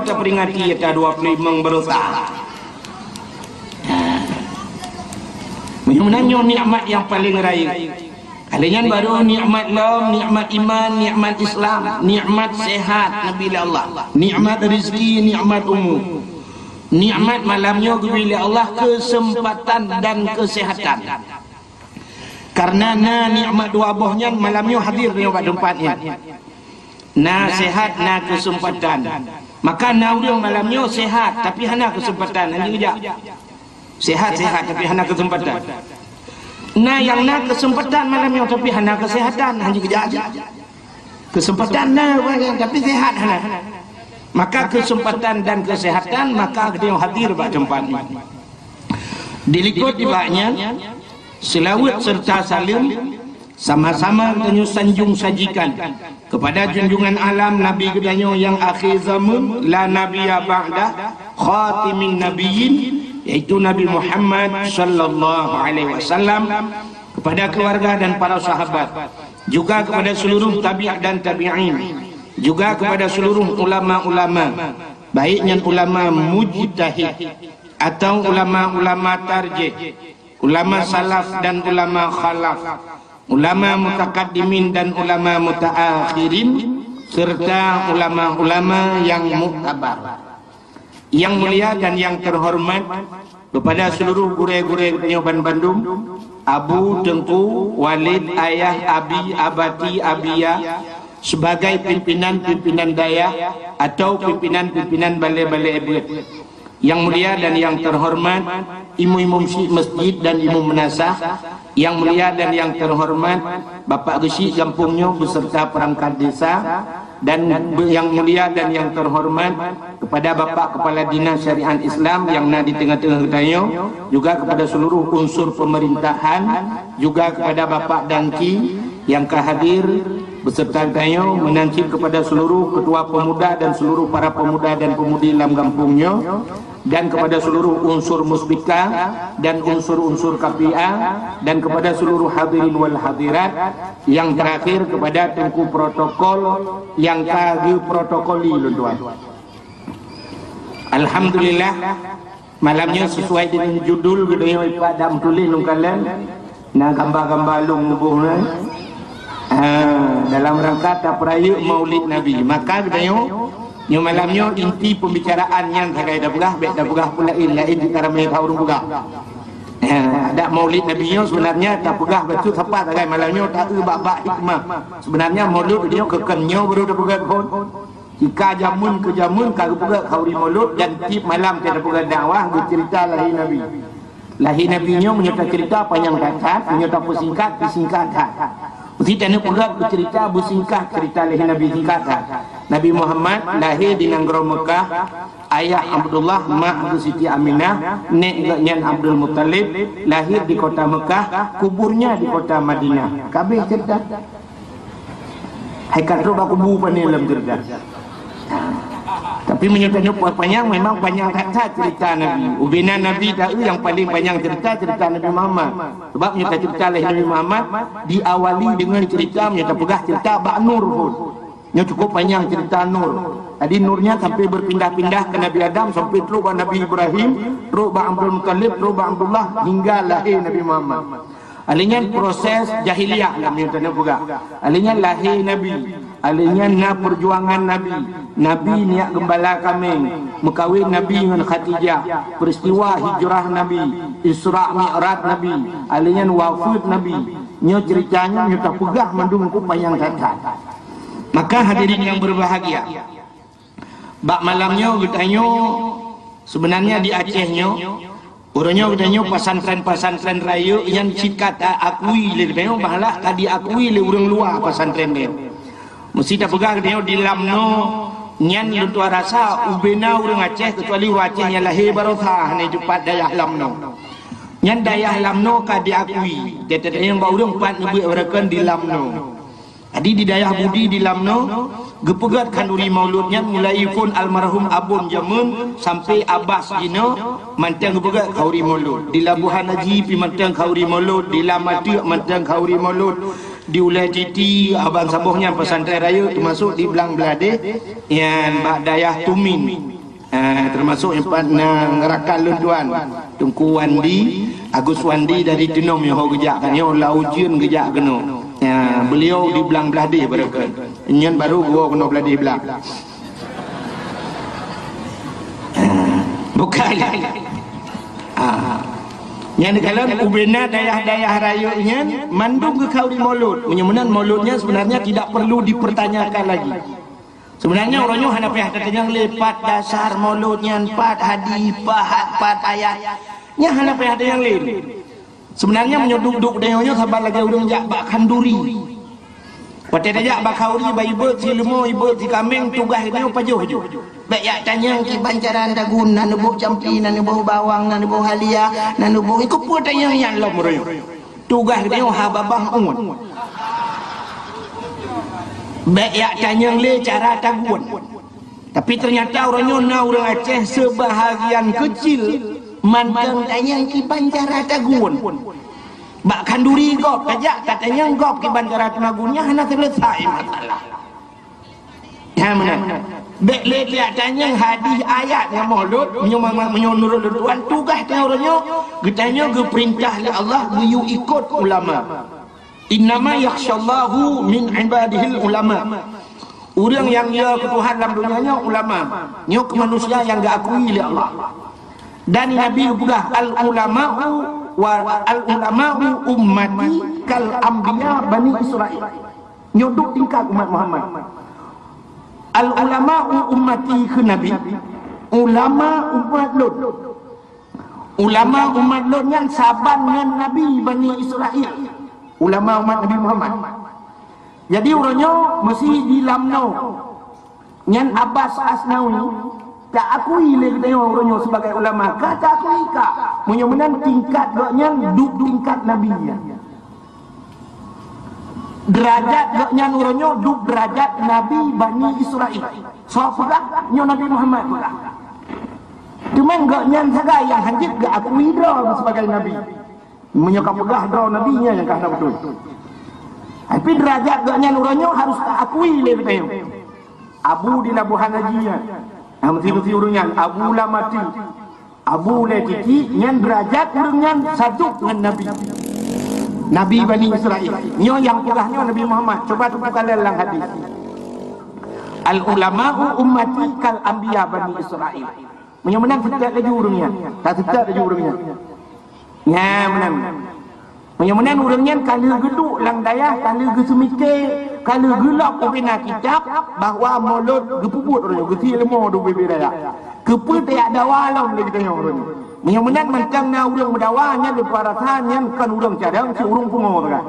kita peringati ada 25 berusaha. Menanya nikmat yang paling raya. Kalian baru nikmat lam, nikmat iman, nikmat Islam, nikmat sehat Nabi Allah, nikmat rezeki, nikmat umum, nikmat malamnya bila Allah kesempatan dan kesehatan. Karena nikmat dua buahnya malamnya hadir di tempatnya. Sehat kesempatan. Maka orang malamnya sehat tapi hana kesempatan. Nanti kejap. Sehat tapi hana kesempatan. Yang kesempatan malamnya tapi hana kesehatan. Nanti kejap. Kesempatan tapi sehat hana. Maka kesempatan dan kesehatan maka dia hadir pada tempatnya. Dilikut tibanya selawat serta salim sama-sama kita sanjung sajikan kepada junjungan alam Nabi kedanyo yang akhir zaman la nabiyya ba'da khatimin nabiyyin, yaitu Nabi Muhammad sallallahu alaihi wasallam, kepada keluarga dan para sahabat, juga kepada seluruh tabi'at dan tabi'in, juga kepada seluruh ulama-ulama, baiknya ulama mujtahid atau ulama-ulama tarjih, ulama salaf dan ulama khalaf, ulama mutakaddimin dan ulama mutaakhirin, serta ulama-ulama yang muktabar. Yang mulia dan yang terhormat kepada seluruh guru-guru Penyoban Bandung, Abu, Tengku, Walid, Ayah, Abi, Abati, Abia, sebagai pimpinan-pimpinan daya atau pimpinan-pimpinan balai-balai ibad. Yang mulia dan yang terhormat imam-imam masjid dan imam menasah, yang mulia dan yang terhormat Bapak Gesi kampungnya beserta perangkat desa, dan yang mulia dan yang terhormat kepada Bapak Kepala Dinas Syariat Islam yang ada di tengah-tengah kita, juga kepada seluruh unsur pemerintahan, juga kepada Bapak Dangki yang hadir beserta kita, menancip kepada seluruh ketua pemuda dan seluruh para pemuda dan pemudi dalam kampungnya, dan kepada seluruh unsur musbika dan unsur-unsur KPA, dan kepada seluruh hadirin wal hadirat. Yang terakhir kepada tengku protokol yang kagil protokoli tuan. Alhamdulillah malamnya sesuai dengan judul gedenya padam tulis nungkalan gambar-gambar lung nubuhna dalam rangka tapraya Maulid Nabi. Maka gedenya malamnya inti pembicaraan yang saya dah pegah pula lain di karamai taurung pegah. Ada Maulid Nabi sebenarnya tak pegah betul tepat agak malamnya tak bab hikmah. Sebenarnya Maulid dia kekenyo baru dah pegah pun. Jika jamun ke jamun kalau pegah kauri Maulid, dan tip malam kita pegah dakwah bercerita lahir Nabi. Lahir Nabi-nya menyerta cerita panjang kata, menyerta persingkat disingkat. Mesti tanya pegah bercerita bersingkat cerita lahir Nabi singkat. Nabi Muhammad lahir di Negeri Mekah, ayah Abdullah, mak Siti Aminah, neknya Abdul Muttalib, lahir di kota Mekah, kuburnya di kota Madinah. Kabeh cerita. Hai kata ba kubu pani dalam cerita. Tapi menyertanya panjang, memang panjang kata cerita Nabi. Ubina Nabi tahu yang paling panjang cerita Nabi Muhammad. Sebab menyerta cerita lahir Nabi Muhammad diawali dengan cerita menyerta pegah cerita Bak Nur pun. Yang cukup panjang cerita Nur. Jadi Nurnya sampai berpindah-pindah ke Nabi Adam, sampai terus Nabi Ibrahim, terus Abdul Muttalib, terus Abdullah, hingga lahir Nabi Muhammad. Alinya proses jahiliyah lah menyertanya pegah. Alinya lahir Nabi, alinya na perjuangan Nabi. Nabi niat gembala kambing, mekawin Nabi dengan Khadijah, peristiwa hijrah Nabi, Isra Mi'raj Nabi, alinya wafat Nabi. Nyo ceritanya nyo tak pegah mendungku panjang kata. Maka hadirin yang berbahagia, bak malamnya bertanya sebenarnya di Acehnya, orangnya bertanya pesantren-pesantren raya yang kata akui le bertanya bahalah tadi akui le orang luar pesantren dia. Mesti tak pegang dia di lamno nyan luntua rasa ubena orang Aceh kecuali orang Aceh yang lahir barokah ni cepat dayah lamno. Nyan dayah lamno ka diakui. Dia yang baru empat nyebut orang di lamno. Jadi di dayah budi di lamno gepegat kanduri mauludnya mulai pun almarhum abun jamun sampai Abbas Jino mantang gepegat kauri maulud di Labuhan Haji pi mantang kauri maulud di Lamati mantang kauri maulud diulai titi abang sabuhnya pesantren raya termasuk di Belang Beladeh yang bak dayah Tumin, termasuk yang ngerakan lunduan Tungku Wandi Agus Wandi dari Tenom yang gejak kan yo laujun gejak kena. Beliau di Belang Beladeh berkan nyen baru gua kena Beladeh Belang. Bukan. Yang kalau ubena dayah-dayah rayunya mandung ke kau di maulud. Menyemenan mauludnya sebenarnya tidak perlu dipertanyakan lagi. Sebenarnya orangnya hanya pihak yang lepat dasar mauludnya 4 hadis 4 ayat. Nya hanya pihak yang lain. Sebenarnya menyoduk-duk dayonya sabar lagi urang jak bak kanduri. Pada dajak bak kauri bayi bet si lemo ibu si kambing tugas dia apa jo. Baik ya tanya ki bancaran dagun nan buh campi nan buh bawang nan buh halia nan buh ikut pun tanya yang lom royo. Tugas dia hababah ungun. Baik ya tanya le cara dagun. Tapi ternyata orangnya orang Aceh sebahagian kecil mandang tanya ki bancaran dagun. Bak kanduri gop kajak katanya gop ki bandara tenagunya hanya selesai masalah. Ya mana? Bek le tiak tanya hadis ayat yang maulud menyonur tuan tugas dia orangnya getanya ge perintah oleh Allah ge ikut ulama. Innama yakhshallahu min ibadihil ulama. Orang yang dia ke Tuhan dalam dunianya ulama. Nyo ke manusia yang enggak akui oleh Allah. Dan Nabi juga al-ulama'u wa al-ulama'u ummati kal anbiya bani Israil. Nyoduk tingkat umat Muhammad. Al-ulama'u ummati ke Nabi. Ulama umat Lut. Ulama umat Lut yang saban dengan Nabi bani Israil. Ulama umat Nabi Muhammad. Jadi orangnya mesti dilamno. Nyan Abbas Asnawi tak akui lagi tengok orangnya sebagai ulama. Kata akui kak. Menyemenan tingkat doknya duk tingkat nabinya. Derajat doknya orangnya duk derajat Nabi Bani Israil. So pula nyo Nabi Muhammad pula. Cuma doknya saga yang hanjit gak akui draw sebagai Nabi. Menyokap pegah draw nabinya yang kata betul. Tapi derajat doknya orangnya harus tak akui lagi tengok. Abu di Labuhan Hajinya. Mesti urungan Abu la mati Abu la titi nyan derajat urungan satu dengan Nabi Bani Israil. Nyo yang pegahnya Nabi Muhammad. Coba tukar dalam hadis. Al ulama'u ummati kal anbiya Bani Israil. Menang setiap lagi urungnya. Tak setiap lagi urungnya. Ya menang. Menang urungnya kalau geduk lang dayah, kalau gesumike, kalau gelap ubina kitab bahawa maulud gepuput orangnya, geti lemah do bebe daya. Keput tak ada walam lagi tanya orangnya. Menang macam na urang berdawanya di parasannya kan urang cadang si urang pungo kan.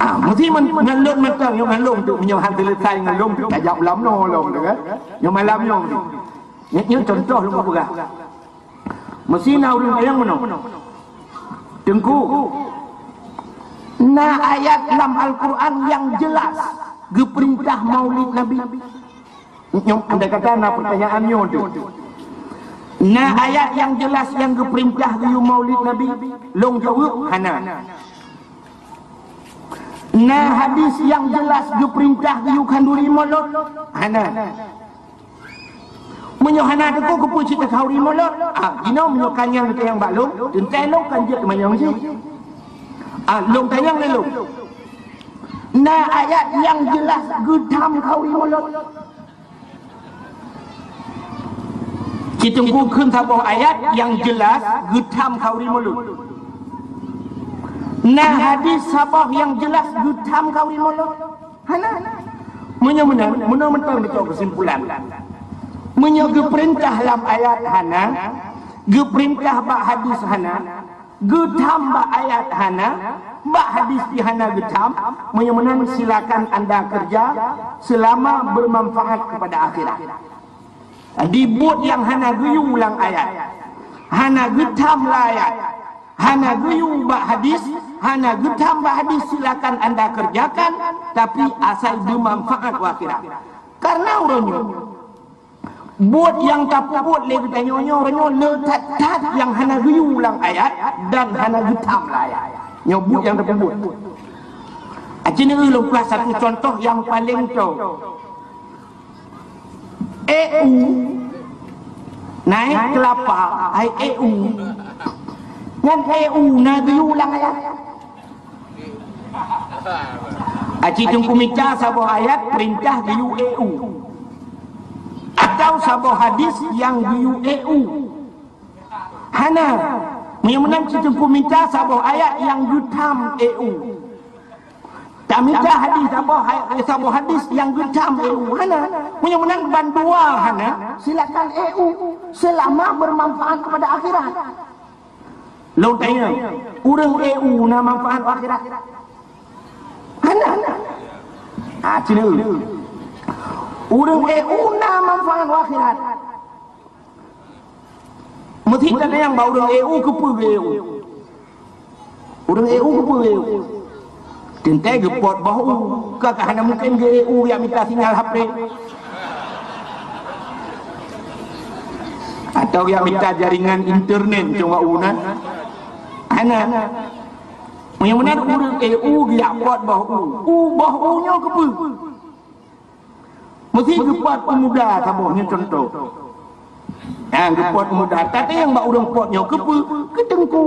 Mesti mengalun macam yang ngalung tu punya hati letai ngalung tu tak jauh lam no long tu kan. Yang malam long tu. Ini contoh lu buka. Mesti na urang yang mana? Tengku. Na ayat dalam Al-Quran yang jelas geperintah maulid Nabi. Nyom anda kata na pertanyaannya tu. Na ayat yang jelas yang geperintah yu maulid Nabi long jawab hana. Na hadis yang jelas geperintah yu kanduri maulud hana. Menyohana tu ko kepu cerita kanduri maulud. Gino menyokanya kita yang baklong, tentai long kan je mayang si. Long tayang lalu. Na ayat yang jelas gedam kanduri maulud. Kita tunggukan sebuah ayat yang jelas gedam kanduri maulud. Na hadis sabah yang jelas gedam kanduri maulud. Hana. Menang betul kesimpulan. Menyoge perintah dalam ayat hana, ge perintah bak hadis hana, gedam bak ayat hana, bak hadis di hana gedam, menyemenan silakan anda kerja selama bermanfaat kepada akhirat. Dibuat yang hana guyu ulang ayat, hana gedam lah ayat, hana guyu bak hadis, hana gedam bak hadis silakan anda kerjakan, tapi asal bermanfaat akhirat. Karena orangnya buat yang tak buat lagi tanya orangnya letak yang hana guyu ulang ayat dan hana getam lah ayat. nyebut yang tersebut. Ini lupa satu contoh yang paling tahu. EU naik kelapa, ai EU. Ngan EU nabi ulang ayat. Aci tungku mica sabuh ayat perintah biu EU. Atau sabuh hadis yang biu EU. Hana menang tungku minta sabuh ayat yang gutam EU. Tak minta hadis sabuh hadis yang gutam EU. Hana menang bandua hana silakan EU selama bermanfaat kepada akhirat. Lalu tanya, orang EU na manfaat akhirat? Hana. Cina. Orang EU na manfaat akhirat. Mesti tak yang bawa orang EU ke EU. Orang EU ke EU. Tentai gepot bahu. Kakak hanya mungkin ke EU yang minta sinyal HP. Atau yang minta jaringan internet cuma una. Hana. Yang benar orang EU dia buat bahu. Bahunya ke apa? Mesti gepot pemuda sabuhnya contoh. Yang gepot pemuda. Tapi yang buat orang potnya ke apa? Ke tengku.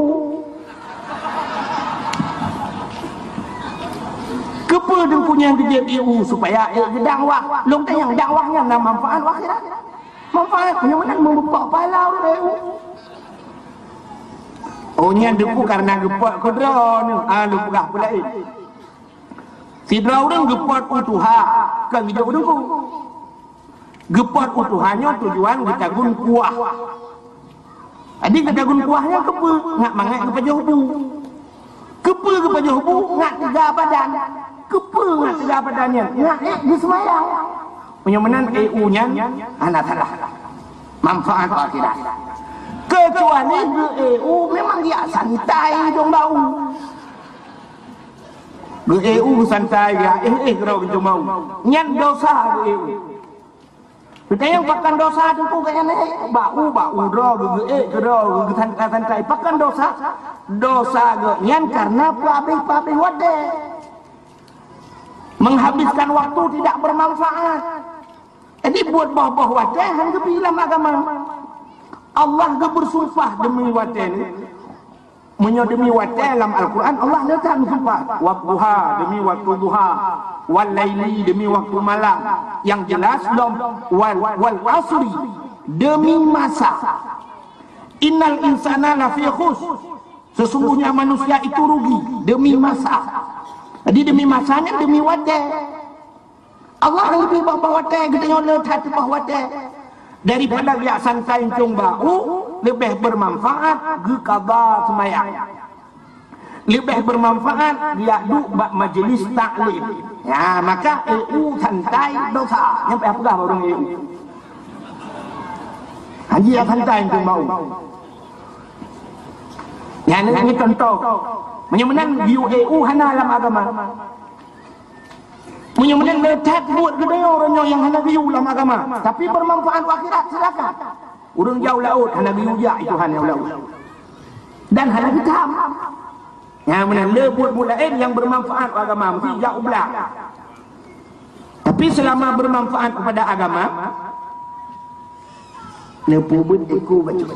Kepa dengkunya kerja EU supaya dakwah. Long tayang dakwahnya nak manfaat akhirat. Manfaat yang mana membuka pahala orang EU. Oh nya dengku karena gepot kodra ni. Lupah pula si dra orang gepot utuha kan video dengku. Gepot utuhannya tujuan kita gun kuah. Adik kita gun kuahnya kepa ngak mangat kepa jobu. Kepa kepa jobu ngak tiga badan. Kepa ngak tiga badannya ngak di semayang. Penyamanan EU nya anak salah manfaat akhirat. Kecuali di EU memang dia santai dong bau. Di EU santai ya kalau kita mau nyan dosa di EU. Kita yang pakan dosa tu kayaknya bau ro ke santai pakan dosa nyan karena pabrik wade. Menghabiskan waktu tidak bermanfaat. Jadi buat bawah wajah hanya kepilam agama. Allah bersumpah demi wajah ini. Demi wajah dalam Al-Quran Allah letak bersumpah. Waktuha demi waktu duha. Wal laili demi waktu malam. Yang jelas wal asri demi masa. Innal insana lafi khus. Sesungguhnya manusia itu rugi demi masa. Jadi demi masanya demi wajah. Allah lebih bawa wajah kita nyolot hati bawa wajah daripada dia santai cung bau lebih bermanfaat ge qada semayang. Lebih bermanfaat dia duduk majlis taklim. Ya maka EU santai dosa. Nyampe apa dah orang EU. Haji santai cung bau. Yang ini contoh. Menyemenang EU hana dalam agama. Menyemenang letak buat kedai orang yang hana EU dalam agama. Tapi bermanfaat akhirat silakan. Orang jauh laut hana EU ya itu hana laut. Dan hana hitam. Yang mana lebut mulain yang bermanfaat agama mesti jauh belah. Tapi selama bermanfaat kepada agama, lebut iku baca.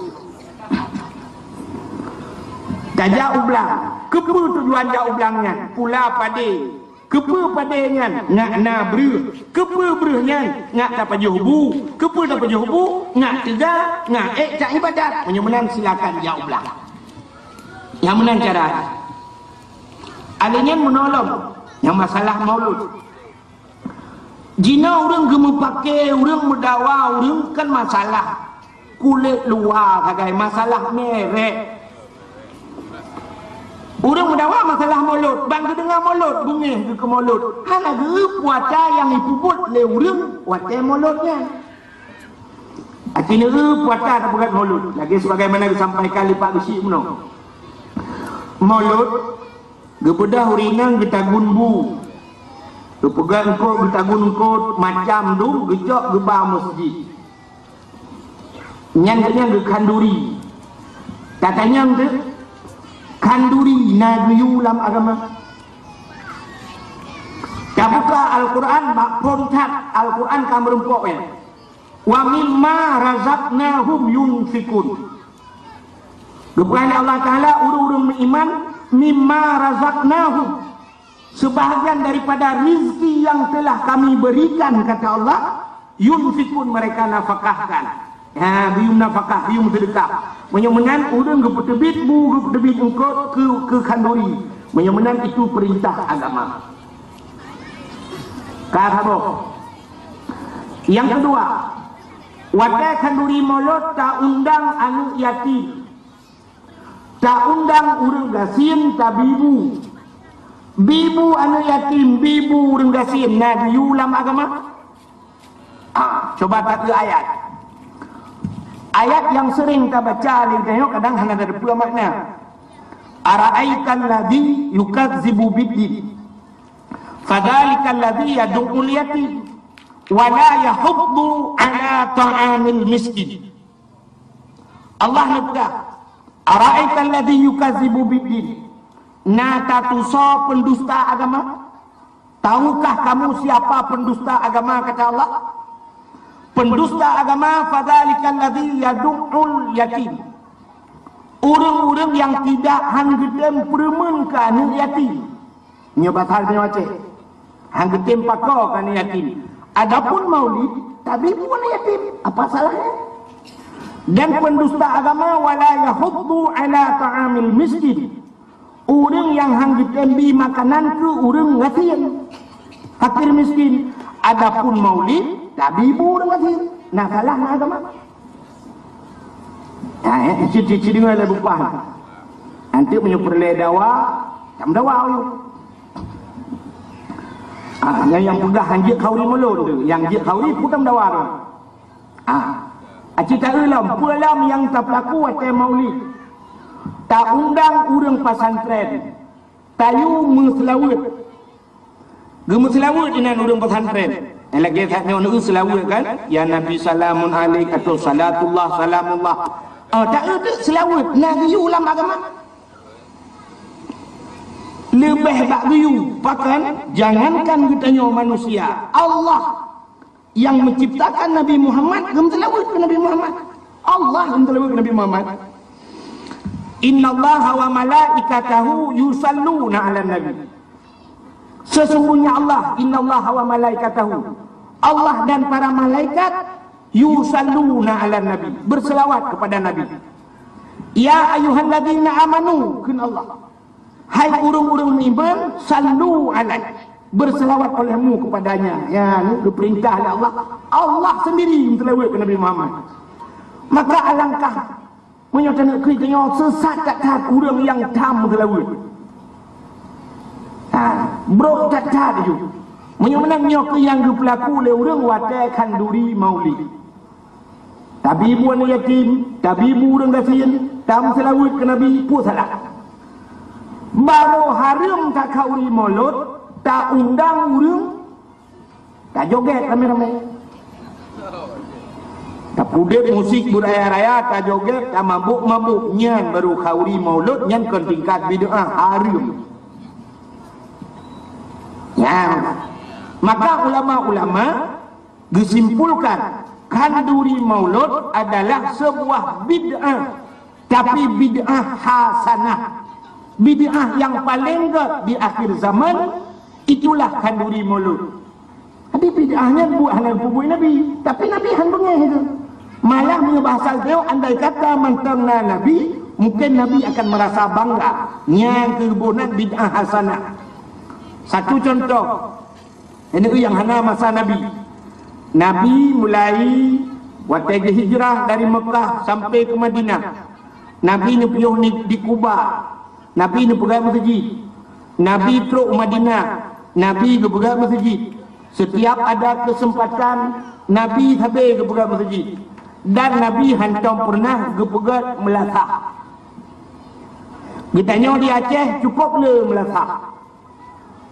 Tak jauh belah. Kepa tujuan jauh belangnya pula pade kepa padenya ngak na breh kepa brehnya ngak dapat juhubu kepa dapat juhubu ngak tiga ngak cak ibadat punya menang silakan jauh belang yang menang cara adanya menolong yang masalah maulud jina orang gemu pakai orang mendawa orang kan masalah kulit luar kagai masalah merek. Orang mendawa masalah mulut, bang dengar mulut, bunyi ke mulut. Hana ge puasa yang dipubut le urang, puasa mulutnya. Akhirnya puasa tak berat mulut. Lagi sebagaimana disampaikan oleh Pak Besi Meno. Mulut gebedah urinang getagun bu. Gepegang ko getagun ko macam tu gejok gebah masjid. Nyan ge kanduri. Katanya tu kanduri nabiyu lam agama. Kabuka Al-Quran bak pontat Al-Quran kamerempoknya. Wa mimma razaqnahum yunfikun. Kepada Allah Ta'ala urung-urung beriman, mimma razaqnahum, sebahagian daripada rizki yang telah kami berikan, kata Allah, yunfikun, mereka nafkahkan. Bium nafkah, bium sedekah. Menyemenan urung ke petebit bu, ke petebit engkau ke kanduri. Menyemenan itu perintah agama. Kata yang kedua, wadah kanduri molot tak undang anu yatim, tak undang urang gasin, tak bibu. Bibu anu yatim, bibu urang gasin, nah diulam agama. Coba tak ke ayat. Ayat yang sering kita baca, tengok kadang hanya ada dua makna. Ara'aitan ladhi yukadzibu biddin, fadhalikal ladhi yadu'ul yatim, wala yahuddu ala ta'amil miskin. Allah nyebut, ara'aital ladzi yukadzibu biddin, nata tuso pendusta agama. Tahukah kamu siapa pendusta agama, kata Allah? Pendusta agama, fadzalikal ladzi yad'ul yatim, orang-orang yang tidak hanggetem peremen ke anak yatim. Nya batalnya macam hanggetem pakau ke anak yatim. Adapun maulid tapi bukan yatim, apa salahnya? Dan pendusta agama, wala yahuddu ala ta'amil miskin, orang yang hanggetembi makanan ke orang yatim, fakir miskin. Adapun maulid tapi orang yatim, nah salah agama. Ciri-ciri dengan lebih paham. Nanti punya perleh dawa, jam dawa you. Yang pegang hanjik kauri melun tu, yang hanjik kauri putam dawa tu. Cita ulam, pulam yang tak pelaku atas maulid, tak undang urang pesantren, tayu menselawat. Gemeselawat dengan urang pesantren. Yang lagi tak nak selawat kan? Ya Nabi salamun alaik atau salatullah salamullah. Tak ada selawat, nak ulam agama. Lebih bagiu, bahkan jangankan kita manusia, Allah yang menciptakan Nabi Muhammad gemselawat ke Nabi Muhammad. Allah gemselawat ke Nabi Muhammad. Innallaha wa malaikatahu yusalluna 'alan nabi. Sesungguhnya Allah, innallaha wa malaikatahu, Allah dan para malaikat yusalluna 'alan nabi, berselawat kepada Nabi. Ya ayyuhalladzina amanu, kun Allah, hai urang-urang beriman, sallu alaihi, berselawat olehmu kepadanya. Ya, ini perintah oleh Allah. Allah sendiri berselawat ke Nabi Muhammad. Maka alangkah menyatakan kita sesat tak urang yang tam berselawat. Bro tak itu. Menyenangnya ke yang berlaku oleh orang watai kanduri maulid. Tabibu anak yatim, tabibu orang gasin, tam selawat ke Nabi pun salah. Baru haram tak kauri maulid, tak undang urang, tak joget ramai-ramai. Tak pudek musik budaya raya, tak joget, tak mabuk-mabuk. Nyan baru kauri maulid, nyan kan tingkat bid'ah haram. Ya. Maka ulama-ulama disimpulkan kanduri maulud adalah sebuah bid'ah, tapi bid'ah hasanah, bid'ah yang paling di akhir zaman. Itulah kanduri maulud. Tapi bid'ahnya buat halal kubur Nabi, tapi Nabi handungnya itu malah bahasa dia, andai kata mentengna Nabi, mungkin Nabi akan merasa bangga yang kebunan bid'ah hasanah. Satu contoh, ini yang hana masa Nabi. Nabi mulai waktu hijrah dari Mekah sampai ke Madinah. Nabi ni piuh di Kuba. Nabi ni pegang masjid. Nabi teruk Madinah. Nabi ke pegang masjid. Setiap ada kesempatan Nabi habis ke pegang masjid. Dan Nabi hantam pernah ke pegang Melaka. Ditanya di Aceh, cukup le Melaka.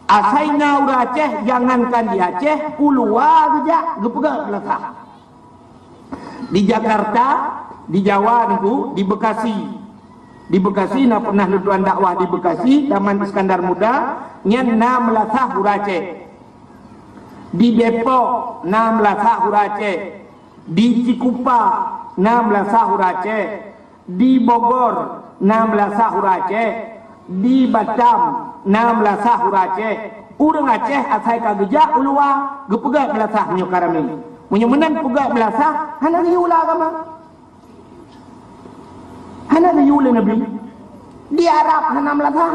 Asaina ura Aceh, jangankan di Aceh, keluar saja ke pegang Melaka. Di Jakarta, di Jawa itu, di Bekasi, di Bekasi, na pernah lutuan dakwah di Bekasi, Taman Iskandar Muda, nyan na melasah hurace. Di Depok, na melasah hurace. Di Cikupa, na melasah hurace. Di Bogor, na melasah hurace. Di Batam, na melasah hurace. Urang Aceh asai kagejak ulua, gepegat melasah nyo karami. Munyo menan pegat melasah, hana riula agama. Hana riula Nabi. Di Arab hana melasah.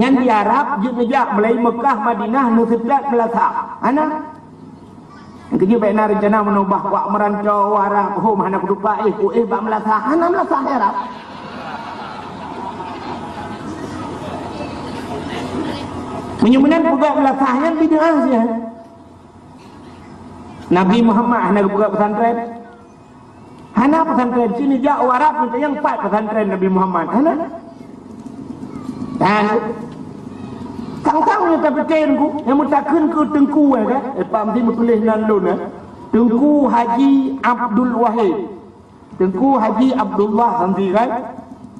Ngan di Arab jejak mulai Mekah Madinah nusiblat melasah. Hana. Keji baikna rencana menubah wak merancau Arab hom hana kudupa bak melasah. Hana melasah Arab. Menyumenan pegat melasahnya bid'ah saja. Nabi Muhammad hana pegat pesantren. Hana pesantren sini jak Arab minta yang 4 pesantren Nabi Muhammad. Hana. Dan tang-tang yang tak fikirku yang mutakin ke Tengku kan. Pak mesti menulis nandun Tengku Haji Abdul Wahid. Tengku Haji Abdullah nanti kan.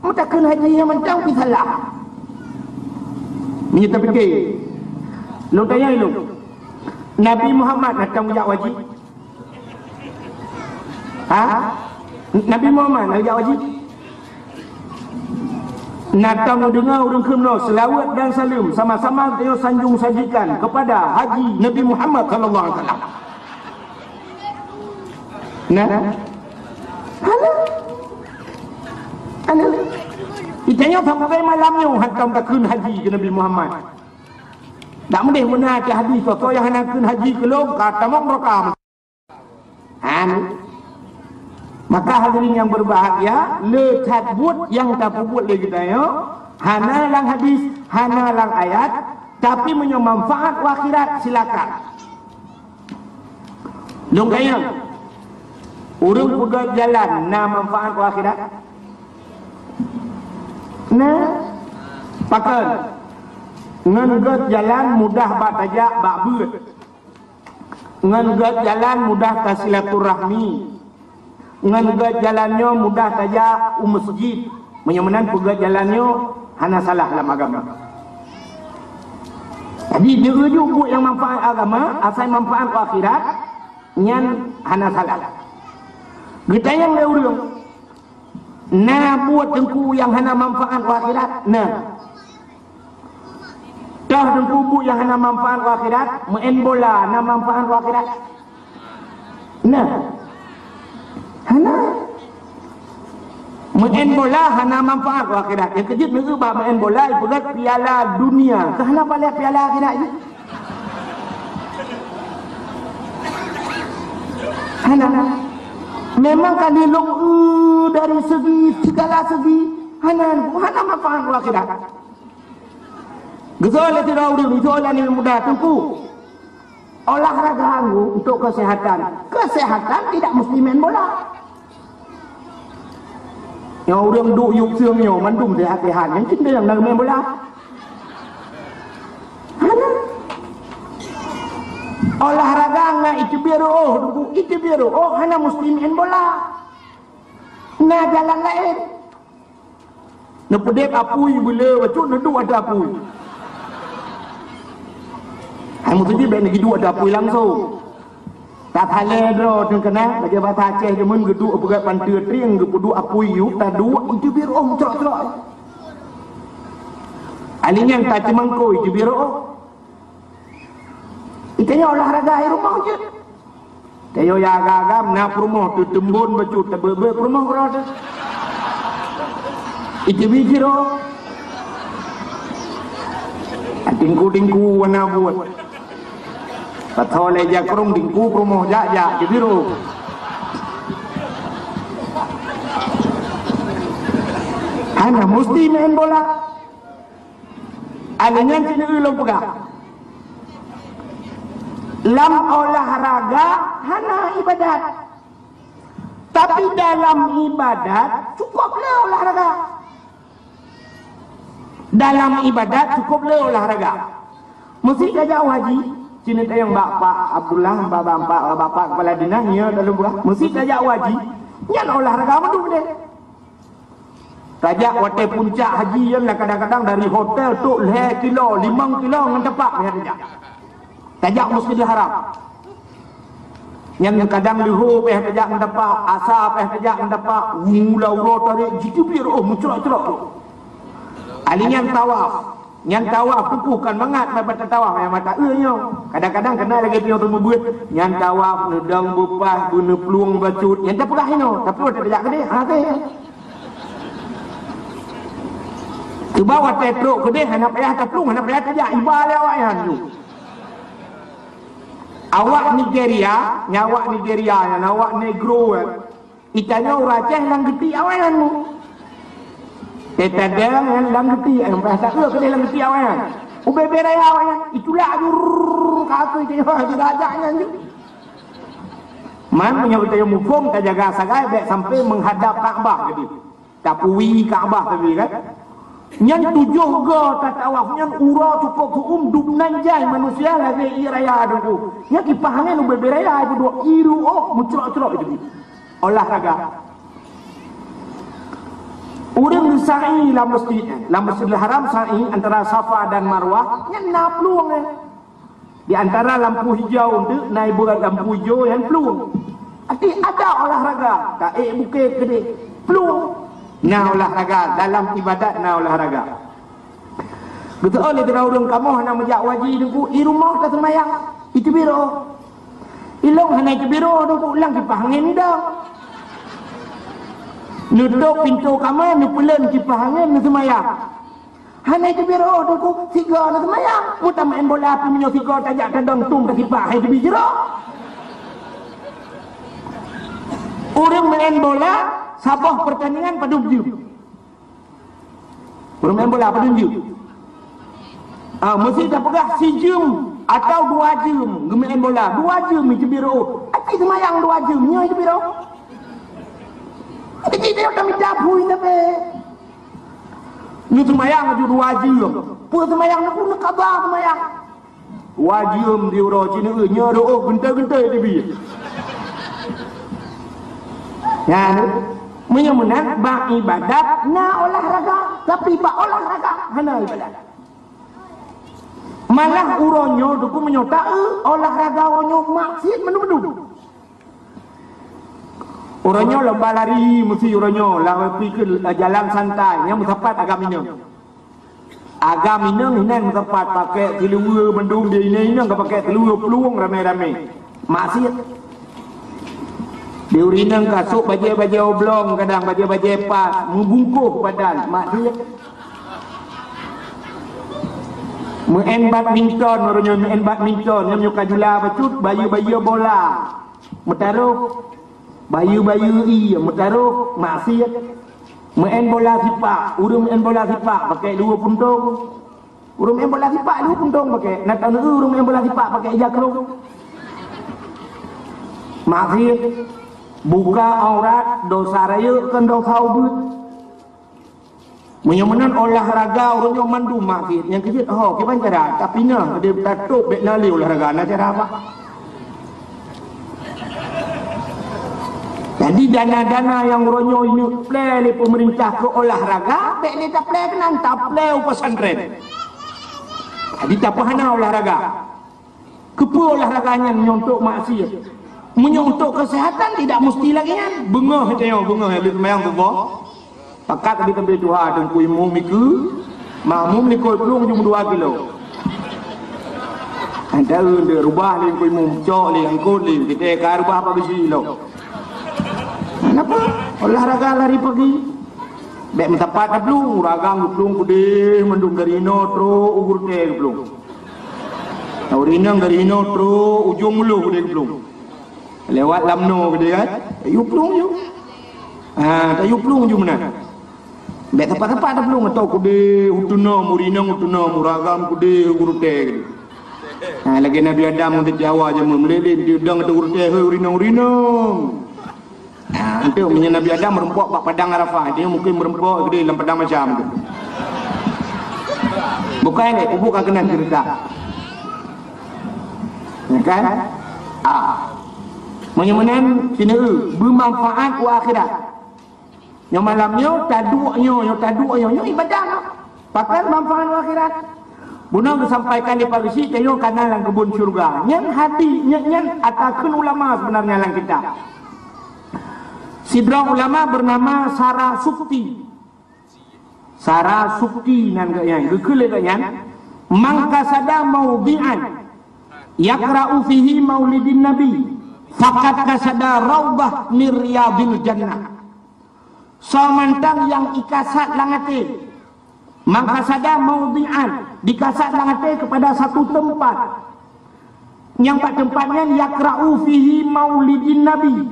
Mutakin haji yang mencang pi salah. Menyata fikir. Lu tanya lu. Nabi Muhammad nak tanggungjawab wajib. Nabi Muhammad nak jawab wajib. Nak tahu dengar orang kemno selawat dan salam sama-sama kita sanjung sajikan kepada Haji Nabi Muhammad sallallahu alaihi wasallam. Nah. Halo. Itanya sampai malamnya hantam takun haji ke Nabi Muhammad. Tak boleh benar ke hadis so yang hanakun haji kelom kata mong rekam. Maka hadirin yang berbahagia, lecat buat yang tak buat lagi kita yo. Hana lang hadis, hana lang ayat, tapi punya manfaat akhirat silakan. Dong kaya. Urang pegat jalan na manfaat akhirat. Nah, pakai ngegat jalan mudah bak tajak bak beut. Ngegat jalan mudah silaturahmi. Ngegat jalannya mudah tajak masjid. Menyemenan pegat jalannya hana salah dalam agama. Jadi dia rujuk yang manfaat agama, asal manfaat akhirat, nyan hana salah. Kita yang leurung. Nah buat tengku yang hana manfaat akhirat. Nah dah tengku buat yang hana manfaat akhirat, main bola na manfaat akhirat. Nah hana main bola hana manfaat akhirat. Yang kejut ni bab main bola ibarat piala dunia. Kahana balik piala akhirat ni. Hana memang kan dilong dari segi segala segi hana manfaat akhirat. Gezol tidak urus gezol ni mudah tengku. Olahraga untuk kesehatan. Kesehatan tidak mesti main bola. Yang orang duk yuk siangnya mandum sehat-sehat yang cinta yang nak main bola. Hana olahraga ngah itu biru hana mesti main bola. Nah jalan lain. Nepedek apui bila bacuk neduk ada apui. Hai mesti dia nak hidup ada apui langsung. Tak hale dro dengan kena bagi bahasa Aceh dia mun geduk begat pantir triang gepudu apui yu ta dua itu biru cerok-cerok. Alinya tak cemangko itu biru. Itanya olahraga di rumah je. Tayo ya agam na rumah tu tembun baju tebe rumah kerana. Itu biru. Tingku warna buat. Patol aja kerung tingku rumah jak di biru. Hana mesti main bola. Alinya sini ulung pegang. Lam olahraga hana ibadat. Tapi dalam ibadat cukuplah olahraga. Dalam ibadat cukuplah olahraga. Mesti kerja haji. Cina tayang bapak Abdullah, bapak kepala dinasnya dalam buah. Mesti kerja haji. Nyan olahraga mana deh. Tajak hotel puncak haji yang lah kadang-kadang dari hotel tu 5 kilo 5 kilo dengan tepak tajak. Tajak Masjidil Haram. Yang kadang luhur tajak dengan tepak, asar tajak dengan tepak, ulau tarik jitu biar muncul-muncul. Alinya tawaf. Yang tawaf tu bukan mangat dapat tawaf yang mata kadang-kadang kena lagi dia tu membuat yang tawaf nedang bupas guna peluang bacut yang tak pernah tapi ada tajak gede ke bawah tetruk gede hanya payah teplung hanya payah tajak ibal awak yang tu awak Nigeria nyawak Nigeria yang awak negro itanya uraceh lang geti awak yang tu kita dalam yang dalam geti yang bahasa ke dalam geti awak yang UBB raya awak yang itulah kata itu ajaknya tu man punya betul mukum tak jaga sagai baik sampai menghadap Kaabah jadi tapui Kaabah tapi kan yang 7 go tak tawaf yang ura cukup dubnan jai manusia lagi raya dulu yang kipahannya UBB raya itu dua iru muncul-muncul itu olahraga orang sa'i la Masjidil Haram sa'i antara Safa dan Marwah yang nak peluang di antara lampu hijau tu naik buat lampu hijau yang peluang ada olahraga tak bukan gede peluang nah olahraga dalam ibadat nah olahraga betul oleh orang kamu nak majak wajib tu di rumah tak semayang itu biro ilong hanya itu biro tu ulang kipah angin dah nuduk pintu kamar ni pelan kipas angin ni semayang hanya itu biro tu tiga ni semayang muta main bola api minyak tiga tajak tendang tung ke kipas itu bijero orang main bola sabah pertandingan pada jum orang main bola pada jum mesti tak pegah si jum atau 2 jum main bola 2 jum itu biro api semayang 2 jum ni itu biro jadi dia kami dapui tapi ni semayang ada 2 jam pun semayang nak pun kabar semayang 2 jam di orang Cina nya gentar-gentar dia biar ya menyemenang bak ibadat na olahraga tapi bak olahraga hana ibadat malah uronyo tu menyota olahraga uronyo maksiat menu-menu orangnya lomba lari mesti orangnya lah pergi ke jalan santai yang mendapat agam minang hinan mendapat pakai telur mendung dia ini enggak pakai telur peluang ramai-ramai maksiat dia urinang kasuk baju oblong kadang baju pas membungkuh badan maksiat main badminton orangnya main badminton yang menyuka jula bacut bayu bola metaruh bayu-bayu metaruh maksiat main bola sepak urang main bola sepak pakai 2 puntung urang main bola sepak 2 puntung pakai nak tahu urang main bola sepak pakai jakrung maksiat buka aurat dosa raya kan dosa ubud menyemenan olahraga orangnya mandu maksiat yang kecil kita cara tapi nah dia tatuk bek nali olahraga nak cara apa jadi dana-dana yang ronyo ini play oleh pemerintah ke olahraga, tak ni tak play kenan, tak play pesantren. Jadi tak pahana olahraga. Kepa olahraganya menyontok maksiat. Menyontok kesehatan tidak mesti lagi kan. Bengah tengok bengah habis semayang tu bah. Pakat tadi Tuhan tengku imum miku, makmum ni koi pelung cuma 2 kilo. Anda unda rubah ni koi imum cok ni angkut ni kita ka rubah apa bisi lo. Kenapa? Olahraga lari pagi. Bek mendapat belum, ragang belum kude mendung dari ino tro ugur teh belum. Urinang dari ino tro ujung mulu kude belum. Lewat lamno kude kan? Ayu belum ju. Tayu belum ju mana? Bek tepat-tepat belum atau kude utuna murinang utuna muragam kude ugur teh. Lagi Nabi Adam untuk Jawa je meleleh dia dang tu ugur teh urinang. Nanti punya Nabi Adam merempok pak padang Arafah, dia mungkin merempok gede dalam padang macam tu. Bukan ni, bukan kena cerita. Ya kan? Menyemenan sini bermanfaat ke akhirat. Nyo malamnya taduk nyo ibadah no. Pakai manfaat akhirat. Bunang disampaikan di pagi kayo kana lang kebun syurga. Nyen hati nyen atakeun ulama sebenarnya lang kita. Sidra ulama bernama Sarasukti. Sarasukti nan gayang gekeule gayang mangka sada maudhi'an yaqra'u fihi maulidin nabi faqad kasada raubah mir riyadil jannah. Samantang yang ikasat langate maka sada maudhi'an dikasat langate kepada satu tempat yang pada tempatnya yaqra'u fihi maulidin nabi,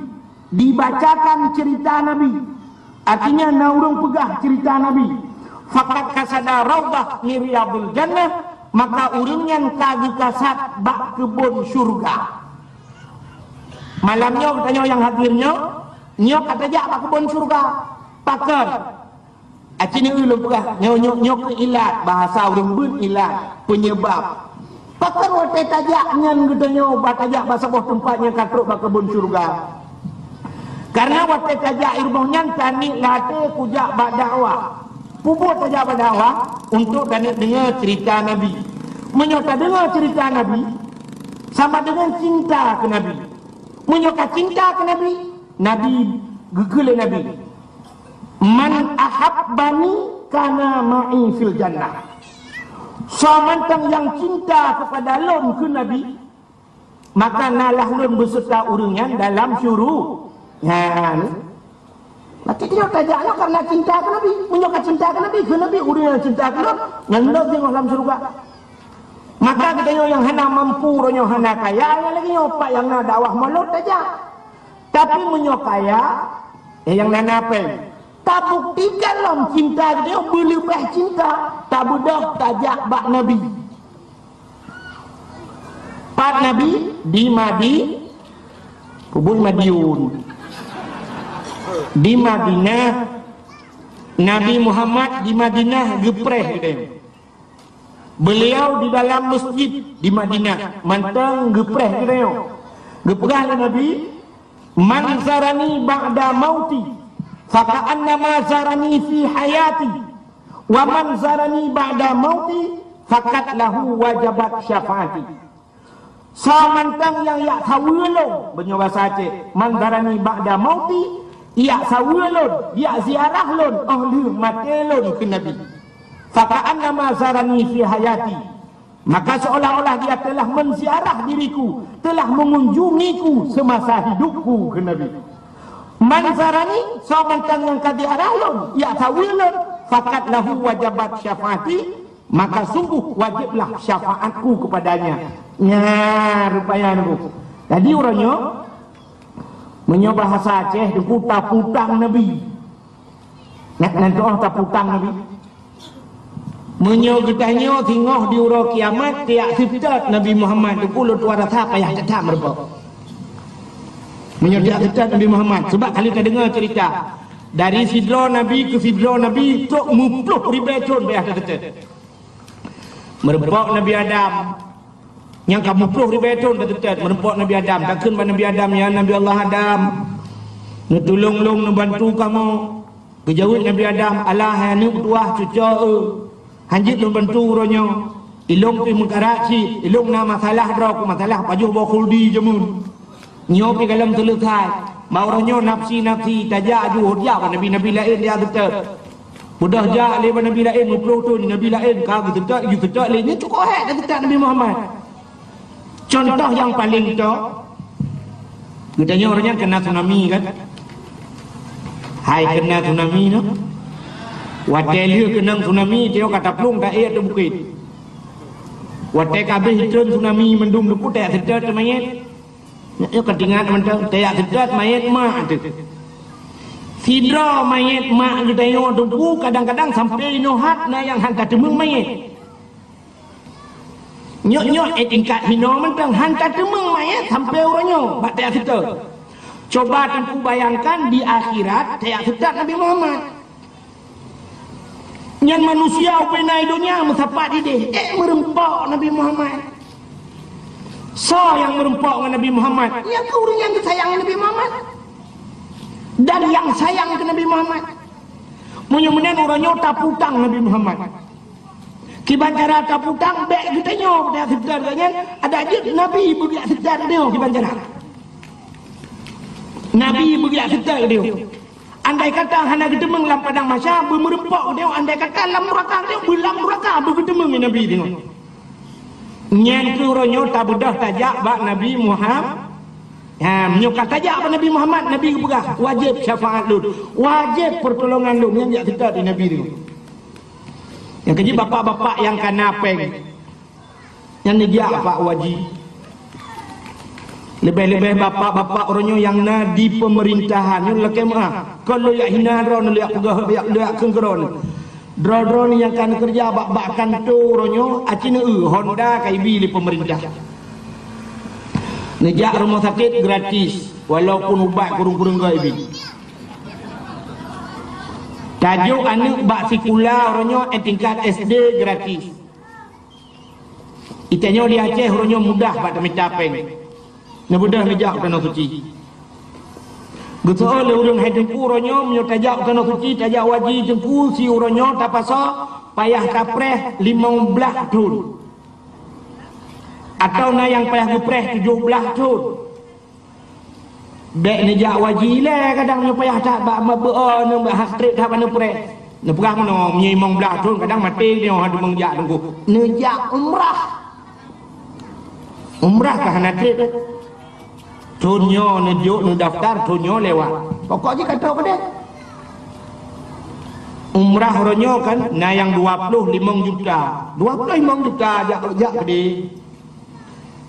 dibacakan cerita nabi, artinya naurung pegah cerita nabi. Faqad kasada raubah min riyadil jannah, maka urangnya kagi kasat bak kebun syurga. Malamnya katanya yang hadirnya nyok kata jak bak kebun syurga pakar. Acini ulun pegah nyok ilat bahasa urang beun ilat penyebab. Pakar wate tajak nyan katanya obat tajak bahasa boh tempatnya katruk bak kebun syurga. Karena wate tajak irbohnya kani late kujak bak dakwah. Puput saja berdakwah untuk dengar cerita Nabi. Menyokak dengar cerita Nabi sama dengan cinta ke Nabi. Menyokak cinta ke Nabi, Nabi gegele Nabi. Man ahabbani kana ma'i fil jannah. Samantang yang cinta kepada lon ke Nabi, maka nalah lon beserta urangnya dalam syurga. Maka dia tajaklah karena cinta ke Nabi. Menyokak cinta ke Nabi urang yang cinta ke Nabi ngendok tengok dalam surga. Maka katanya yang hana mampu, yang hana kaya, yang lagi nyopak yang nak dakwah mulut tajak. Tapi menyokaya yang nak apa? Tak buktikan lah cinta dia berlebih cinta. Tak budak tajak bak Nabi. Pak Nabi di Madi, kubur Madiun. Di Madinah, Nabi Muhammad di Madinah gepreh dia. Beliau di dalam masjid di Madinah mantang gepreh dia. Gepreh Nabi, man zarani ba'da mauti faka'annama zarani fi hayati wa man zarani ba'da mauti fakat lahu wajabat syafaati. Samantang yang yak sawelong benyo bahasa Aceh, man zarani ba'da mauti ia sawulun, ia ziarah lun, ahli matelun ke Nabi. Faka'annama zarani fi hayati. Maka seolah-olah dia telah menziarah diriku, telah mengunjungiku semasa hidupku ke Nabi. Man zarani, samantang yang kadiarah lun, ia sawulun, fakat lahu wajabat syafaati, maka sungguh wajiblah syafaatku kepadanya. Rupanya aku. Jadi orangnya menyoba bahasa Aceh itu taputang Nabi. Nanti orang taputang Nabi. Menyo getahnya tengok di ura kiamat tiak sifat Nabi Muhammad itu kulo tuara tha payah tetap merebak. Menyo tiak sifat Nabi Muhammad sebab kali kita dengar cerita dari sidra Nabi ke sidra Nabi tok mupluh ribecon payah tetap. Merebak Nabi Adam yang kamu puluh ribeton dekat merempok Nabi Adam takkan Nabi Adam ya Nabi Allah Adam ngetulung-lung membantu kamu kejauh Nabi Adam Allah yang tuah cuca hanjit membantu uronya ilung pi mengkaraci ilung na masalah drok masalah pajuh bawa khuldi jemun nyopi dalam telukai bauronyo nafsi tajak ajuh dia Nabi lain dia dekat mudah jak leban Nabi lain 20 tu Nabi lain kagak dekat you dekat lainnya cukup dekat Nabi Muhammad. Contoh yang paling itu, katanya orangnya kena tsunami kan? Hai kena tsunami no? Watelia kena tsunami, dia kata pelung tak air tu bukit. Watek habis hitun tsunami mendung depu tak sedar tu mayat. Dia ketinggalan mentang tak sedar mayat mak tu. Sidra mayat mak katanya tu kadang-kadang sampai nohat na yang hantar temung mayat. Nyok-nyok tingkat hino mentang hantar temeng mayat sampai orangnya bak tak kita. Coba tempu bayangkan di akhirat tak kita Nabi Muhammad. Yang manusia penai dunia mensapat ide merempok Nabi Muhammad. So yang merempok dengan Nabi Muhammad, yang orang yang sayang Nabi Muhammad dan yang sayang ke Nabi Muhammad. Munya-munya orangnya taputang Nabi Muhammad. Kiban cara taputang bek kita nyo dah sedar kan ada aja Nabi bagi sedar dia kiban cara. Nabi bagi sedar dia. Andai kata hana kita menglam padang masya bermerempok dia andai kata lam neraka dia belam neraka begitu mengi Nabi dia. Nyen ke orangnya tak bedah tajak bak Nabi Muhammad. Menyukat tajak apa Nabi Muhammad Nabi berah wajib syafaat lu, wajib pertolongan lu yang tak sedar di Nabi dia. Yang keji bapak-bapak yang kanapeng yang nejak pak wajib. Lebih-lebih bapak-bapak orangnya yang di pemerintahan yang lekai mah kalau yak hina ron yak pegah yak kengkeron dron yang kan kerja bak kantor orangnya acina Honda KIB di pemerintah. Nejak rumah sakit gratis walaupun ubat kurung-kurung KIB. Tajuk anak bak sekolah orangnya tingkat SD gratis. Itanya di Aceh orangnya mudah pada mencapeng. Mudah menjak tanah suci. Gitu oleh urang hai jengku orangnya menyotajak tanah suci, tajak wajib jengku si orangnya tak pasal payah kapreh 15 tahun. Atau na yang payah gepreh 17 tahun. Bek nejak wajib lah kadang payah tak bak mabeur nak hak trip tak mana preh. Nak perah mana menyimong belah tahun kadang mati dia ada mengjak tunggu. Nejak umrah. Umrah kah nak trip tu? Tunyo nejuk nu daftar tunyo lewat. Pokoknya kata apa dia? Umrah orangnya kan na yang 25 juta. 25 juta jak gede.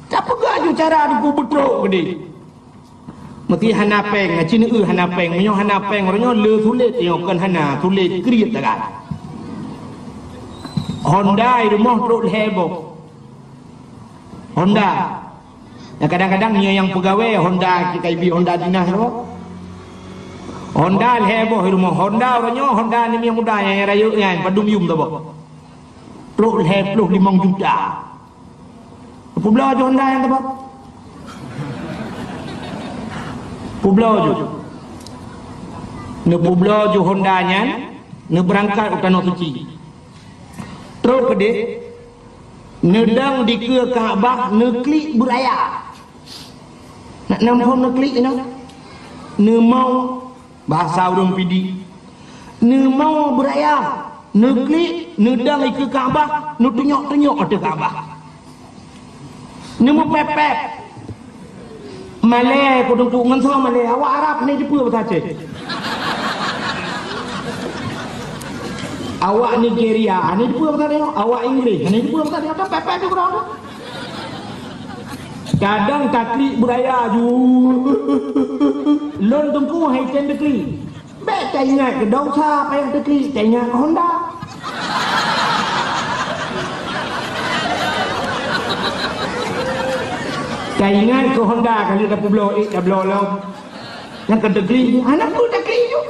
Tak pegah ju cara aku betrok gede. Mesti hanapeng, cina hanapeng, menyo hanapeng orangnya le sulit tengok kan hana sulit kriat dekat. Honda rumah truk heboh. Honda. Ya kadang-kadang yang pegawai Honda kita ibi Honda dinas tu. Honda heboh rumah Honda orangnya Honda ni yang muda yang raya kan padum yum tu boh. Truk heboh 5 juta. Publa je Honda yang tu boh. Publa je. Ne publa je Honda nya ne berangkat ke tanah suci. Truk gede nedang di ke Kaabah ne klik beraya. Nak nampak nak klik ni, ne mau bahasa orang pidi, ne mau beraya, ne klik, ne dang ke Kaabah, ne tenyok ke Kaabah, ne mau pepep, Malay, kau tunggu ngan Malay, awak Arab ni Jepun apa saja, awak Nigeria, ni Jepun apa saja, awak Inggeris, ni Jepun apa saja, apa pepep tu kurang tu. Kadang taklik beraya ju. Lon tungku hai ten dekli. Bek tak ingat ke dosa payah dekli, tak ingat ke Honda. Tak ingat ke Honda kali dah publo dah blow. Yang ke dekli, anak tu dekli ju.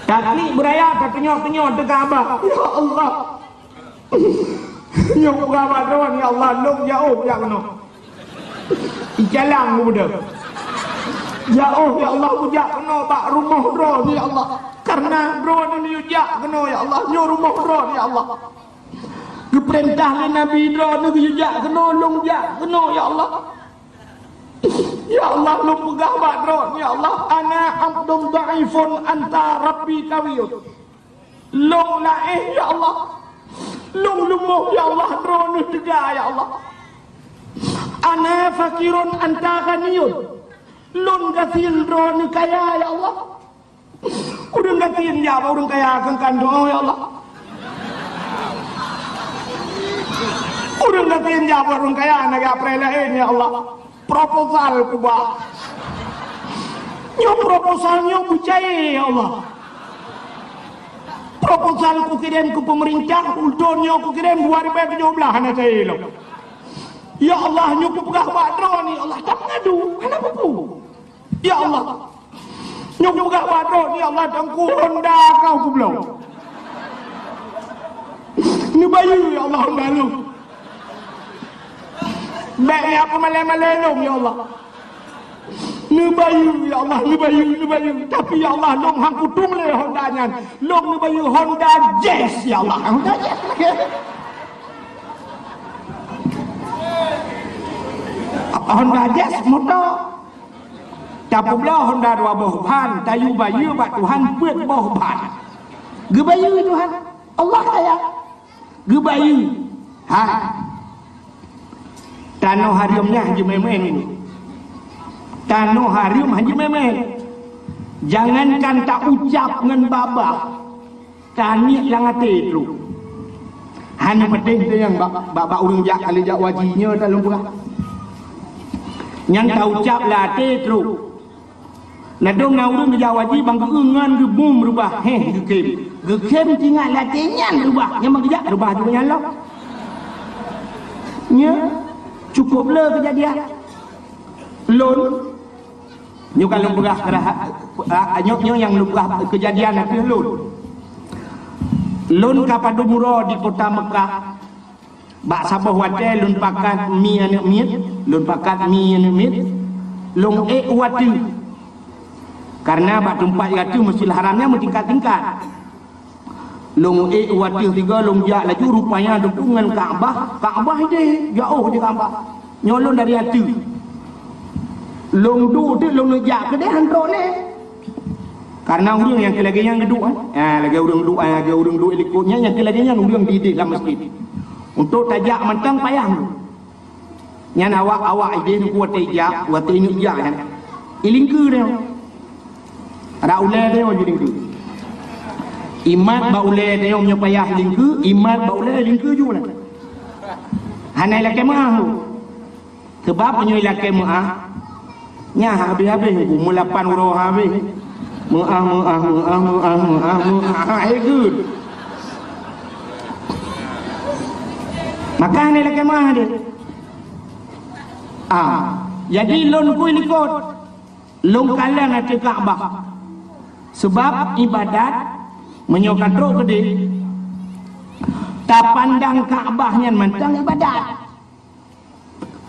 Taklik beraya tak tenyok dekat abah. Ya Allah. Nyok abah tuan ya Allah, long jauh ya kena. Jalan muda. Ya Allah ujak kena bak rumah drone ya Allah. Karena drone ni ujak kena ya Allah. Nyo rumah drone ya Allah. Keperintah Nabi drone ni ujak kena long jak kena ya Allah. Ya Allah lu pegah bak drone ya Allah. Ana abdun dhaifun anta rabbi qawiyun. Long laih ya Allah. Long lumuh ya Allah drone ni tegak ya Allah. Ana fakirun anta ghaniyun. Lun gasil drone kaya ya Allah. Urang gatin ya urang kaya kan doa ya Allah. Urang gatin ya urang kaya naga prelain ya Allah. Proposal ku ba. Nyo proposalnya bucai ya Allah. Proposal ku kirim ke pemerintah, uldonnya ku kirim 2017 hana cai lo. Ya Allah nyukup pegah badro ni Allah tak mengadu mana buku ya Allah nyukup pegah badro ni Allah tangku Honda kau ku belum ni bayu ya Allah Honda lu baik ni apa malai-malai lu ya Allah Nebayu ya Allah, nebayu. Tapi ya Allah, long hang kutung le Honda nyan. Long nebayu Honda Jazz ya Allah. Honda Jazz. Honda Jazz motor. Tapi pula Honda 2 tayu bayu bak Tuhan buat boh ban. Gebayu Tuhan. Allah kaya. Gebayu. Ha. Tano hariumnya haji memen. Tano harium haji memen. Jangankan tak ucap dengan babak. Tani yang hati itu. Hanya penting tu yang babak urung jak kali jak wajinya dalam pula. Yang tak ucap lah hati itu. Nadong na urung jak wajib bang keungan ke bum rubah. Gekem tinggal latihan rubah. Yang mengjak rubah juga nyalok. Nya cukup le kejadian. Lon nyo kalau berah nyo yang lubah kejadian itu lon kapal dumuro di kota Mekah bak sabah wate lon pakat mi ane mit lon pakat mi ane mit long watu karena bak tempat itu Masjidil Haramnya bertingkat-tingkat long watu tiga long jak laju rupanya dukungan Kaabah dia jauh di Kaabah nyolong dari hati long du tu long jak ke dia hantar ni karena orang yang lagi yang geduk lagi orang du ikutnya yang lagi yang orang di dalam masjid untuk tajak mentang payah yang awak ide ni kuat tajak kuat ini jak kan ilingku dia ada ulai dia jadi ilingku imat ba ulai dia punya payah ilingku imat ba ulai ilingku juga hanai laki mah sebab punya laki mah nya habis-habis umur 8 huruf habis muah good maka ni lagi mah dia jadi lon ku ikut lon kalian nanti Kaabah sebab ibadat menyokan roh gede tak pandang Kaabahnya mentang ibadat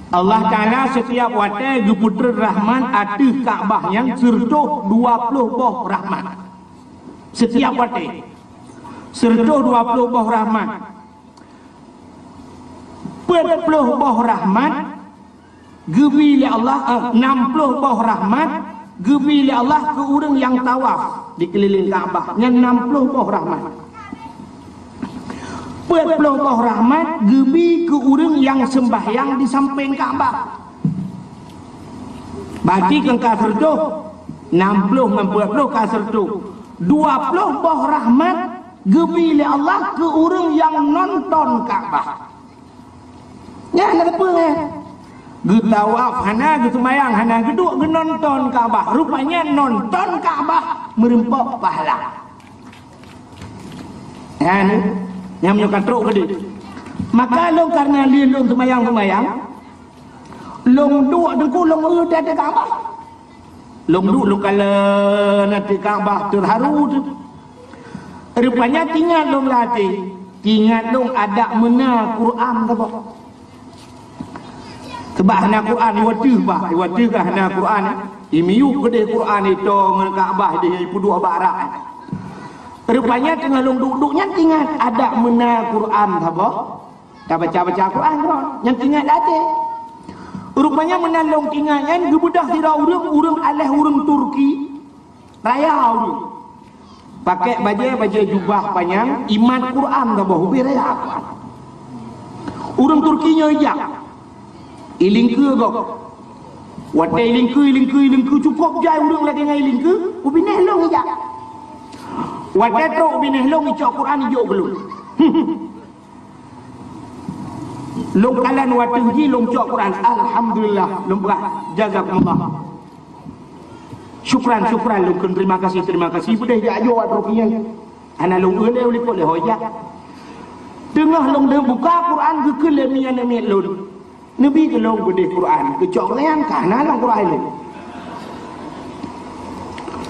Allah Ta'ala setiap waktu Geputra Rahman ada Kaabah yang sertuh 20 boh Rahman setiap waktu sertuh 20 boh Rahman 40 boh Rahman gebi oleh Allah 60 boh Rahman gebi oleh Allah ke orang yang tawaf di keliling Kaabah yang 60 boh Rahman 40 boh rahmat gebi ke orang yang sembahyang di samping Kaabah. Berarti kan kafir tu 60 kafir tu 20 boh rahmat gebi oleh Allah ke orang yang nonton Kaabah. Ya nak apa getawaf hana gesemayang hana geduk nonton Kaabah. Rupanya nonton Kaabah merempok pahala. Ya ni yang menyokong teruk ke dia maka long karena dia long semayang long duk dengku long udah ada Kaabah long duk long kalau nanti Kaabah terharu tu rupanya tinggal long latih tinggal long ada mena Quran apa sebab hana Quran watu kah hana Quran imiu gede Quran itu dengan Kaabah dia ibu dua barak rupanya tengah long duduknya tinggal ada mena Quran apa? Tak baca Quran kan? Yang tinggal ada. Rupanya mena long tinggal yang gebudah tidak urang alih urang Turki raya urang. Pakai baju jubah panjang iman Quran apa? Hubi raya Quran. Urang Turkinya ijak. Ilingku kok. Wate ilingku cukup jai urang lagi dengan ilingku. Hubi neh long ijak. Wadah teruk bineh long icok Quran hijau belum. Long kalian waktu uji long cok Quran. Alhamdulillah long berah jazakumullah. Syukran long terima kasih. Boleh dia ajo wat rupiah. Ana long ule kok le hoya. Tengah long dah buka Quran ke lemian long. Nabi ke long bedeh Quran ke cok lean kana long Quran.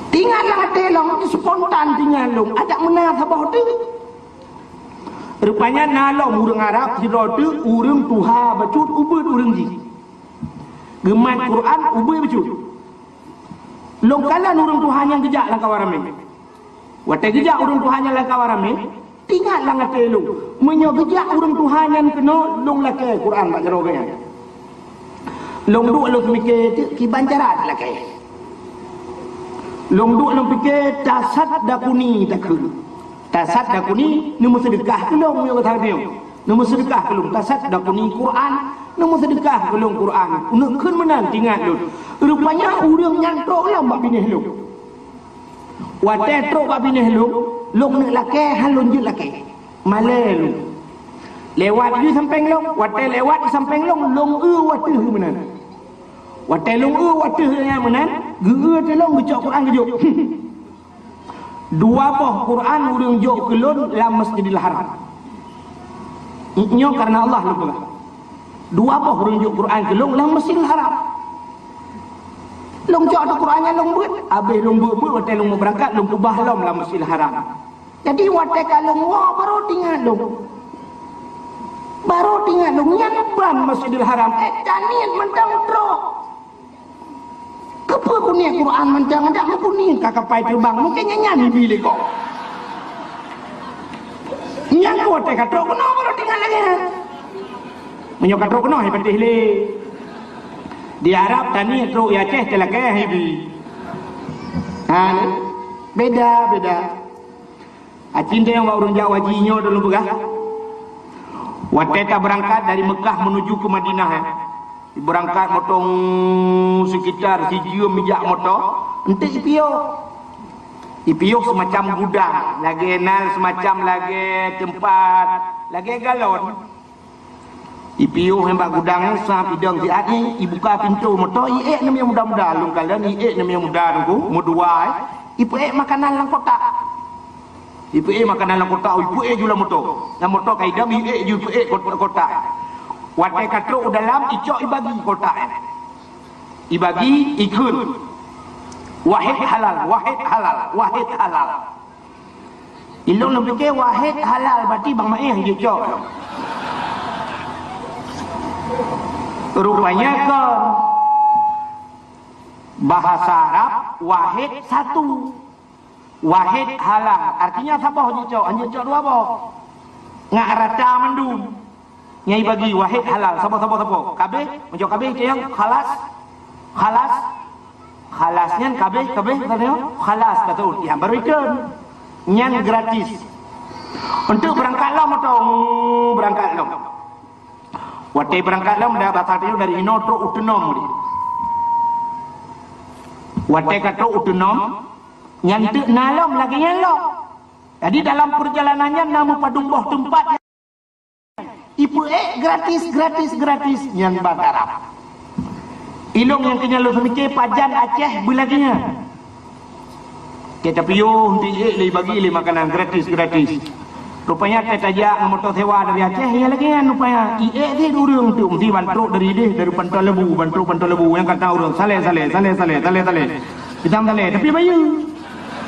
Tinggallah telong spontan tinggal long ada mena sabah tu rupanya nalong urang Arab sira tu urang tuha bacut ubud urang ji gemat Quran ubud bacut Long kalan urang Tuhan yang gejak lang kawarame. Wate gejak urang Tuhan yang lang kawarame, tinggal lang ate lu. Menyo gejak urang Tuhan yang kena long lake Quran bak jero gaya. Long duk lu mikir ki banjaran lake. Long duk lu fikir tasad dakuni takun. Tasad dakuni nu sedekah ke long yo kata dia. Nu sedekah ke long tasad dakuni Quran, nu sedekah ke long Quran. Nu keun menan tinggal lu. Rupanya urang nyantrok lah bak binih lu. Wate trok bak binih lu, long nak lake halun je lake. Male lu. Lewat di samping long, wate lewat di samping long wate menan. Wate long wate yang menan, geu te long baca Quran gejuk. Dua boh Quran urang jok kelon dalam Masjidil Haram. Inyo karena Allah lupa. Dua boh urang jok Quran kelon dalam Masjidil Haram. Long jok Qurannya long buat, habis long buat wate long berangkat long ubah long dalam Masjidil Haram. Jadi wate kalong baru tinggal long. Baru tinggal long nyanban Masjidil Haram. Tanian mentang trok. Kepa kuning Quran mentang ada kuning kakapai terbang mungkin nyanyi bilik kok. Nyang wate katrok kono baru tinggal lagi. Menyo katrok kono he patih le. Di Arab tani trok ya Aceh telakeh hebi. Beda. Acinta yang urang Jawa jinyo dulu begah. Wate ta berangkat dari Mekah menuju ke Madinah. Berangkat motong sekitar 3 mijak motor. Ente Ipio semacam gudang, lagi nal semacam lagi tempat, lagi galon. Ipio hembak gudang sah bidang siat ni, ibuka pintu motor, iek nama yang muda-muda, lung kalian iek nama yang muda tu, mudua. Ipu makanan lang kotak. Ipu makanan lang kotak, ipu jula motor. Yang motor kaidam iek ipu kotak. Watai katrok dalam icok ibagi kotak. Ibagi ikut. Wahid halal. Ilong nak fikir wahid halal berarti bang Maeh yang icok. Rupanya kan bahasa Arab wahid satu. Wahid halal. Artinya siapa icok? Icok dua apa? Ngak rata mendung. Nyai bagi wahid halal sapa kabeh menjok kabeh itu yang khalasnya kabeh katanya khalas betul yang berikan nyan gratis untuk berangkat lah motong berangkat lah wate berangkat lah mendapat artinya dari ino truk utenom wate kata utenom nyantuk nalom lagi nyalok jadi dalam perjalanannya namu padumboh tempat ipu gratis yang Arab. Ilong yang kena lu semikir pajan Aceh belaginya. Kita piyo untuk le bagi le makanan gratis. Rupanya kita tajak motor sewa dari Aceh ya lagi kan rupanya di urang tu mesti bantruk dari Pantai Lebu yang kata urang saleh. Kita saleh tapi bayu.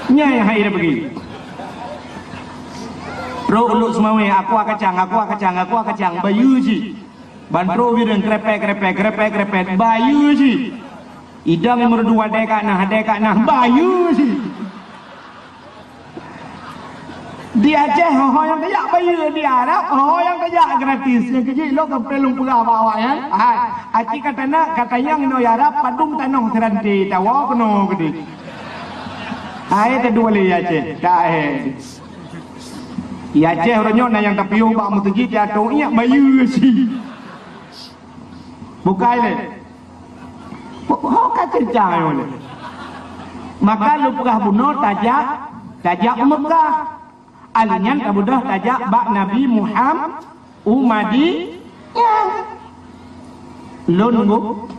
Nyai hai dah pergi. Rok semua aku kacang bayu ji. Bantro wireng krepek bayu ji. Idang yang berdua deka nah bayu ji. Di Aceh ho yang kaya bayu di Arab ho yang kaya gratis yang kecil lo kepelung pula bawa ya. Aci katanya no Arab padung tanong seranti tawa kono gede. Kedua le Aceh. Ya Aceh orangnya na yang tapiyo bak mutuji jatuh iya bayu si. Bukai le. Ho cerita le. Maka lu pegah bunuh tajak Mekah. Alinyan kabudah tajak bak Nabi Muhammad umadi ya. Lu nunggu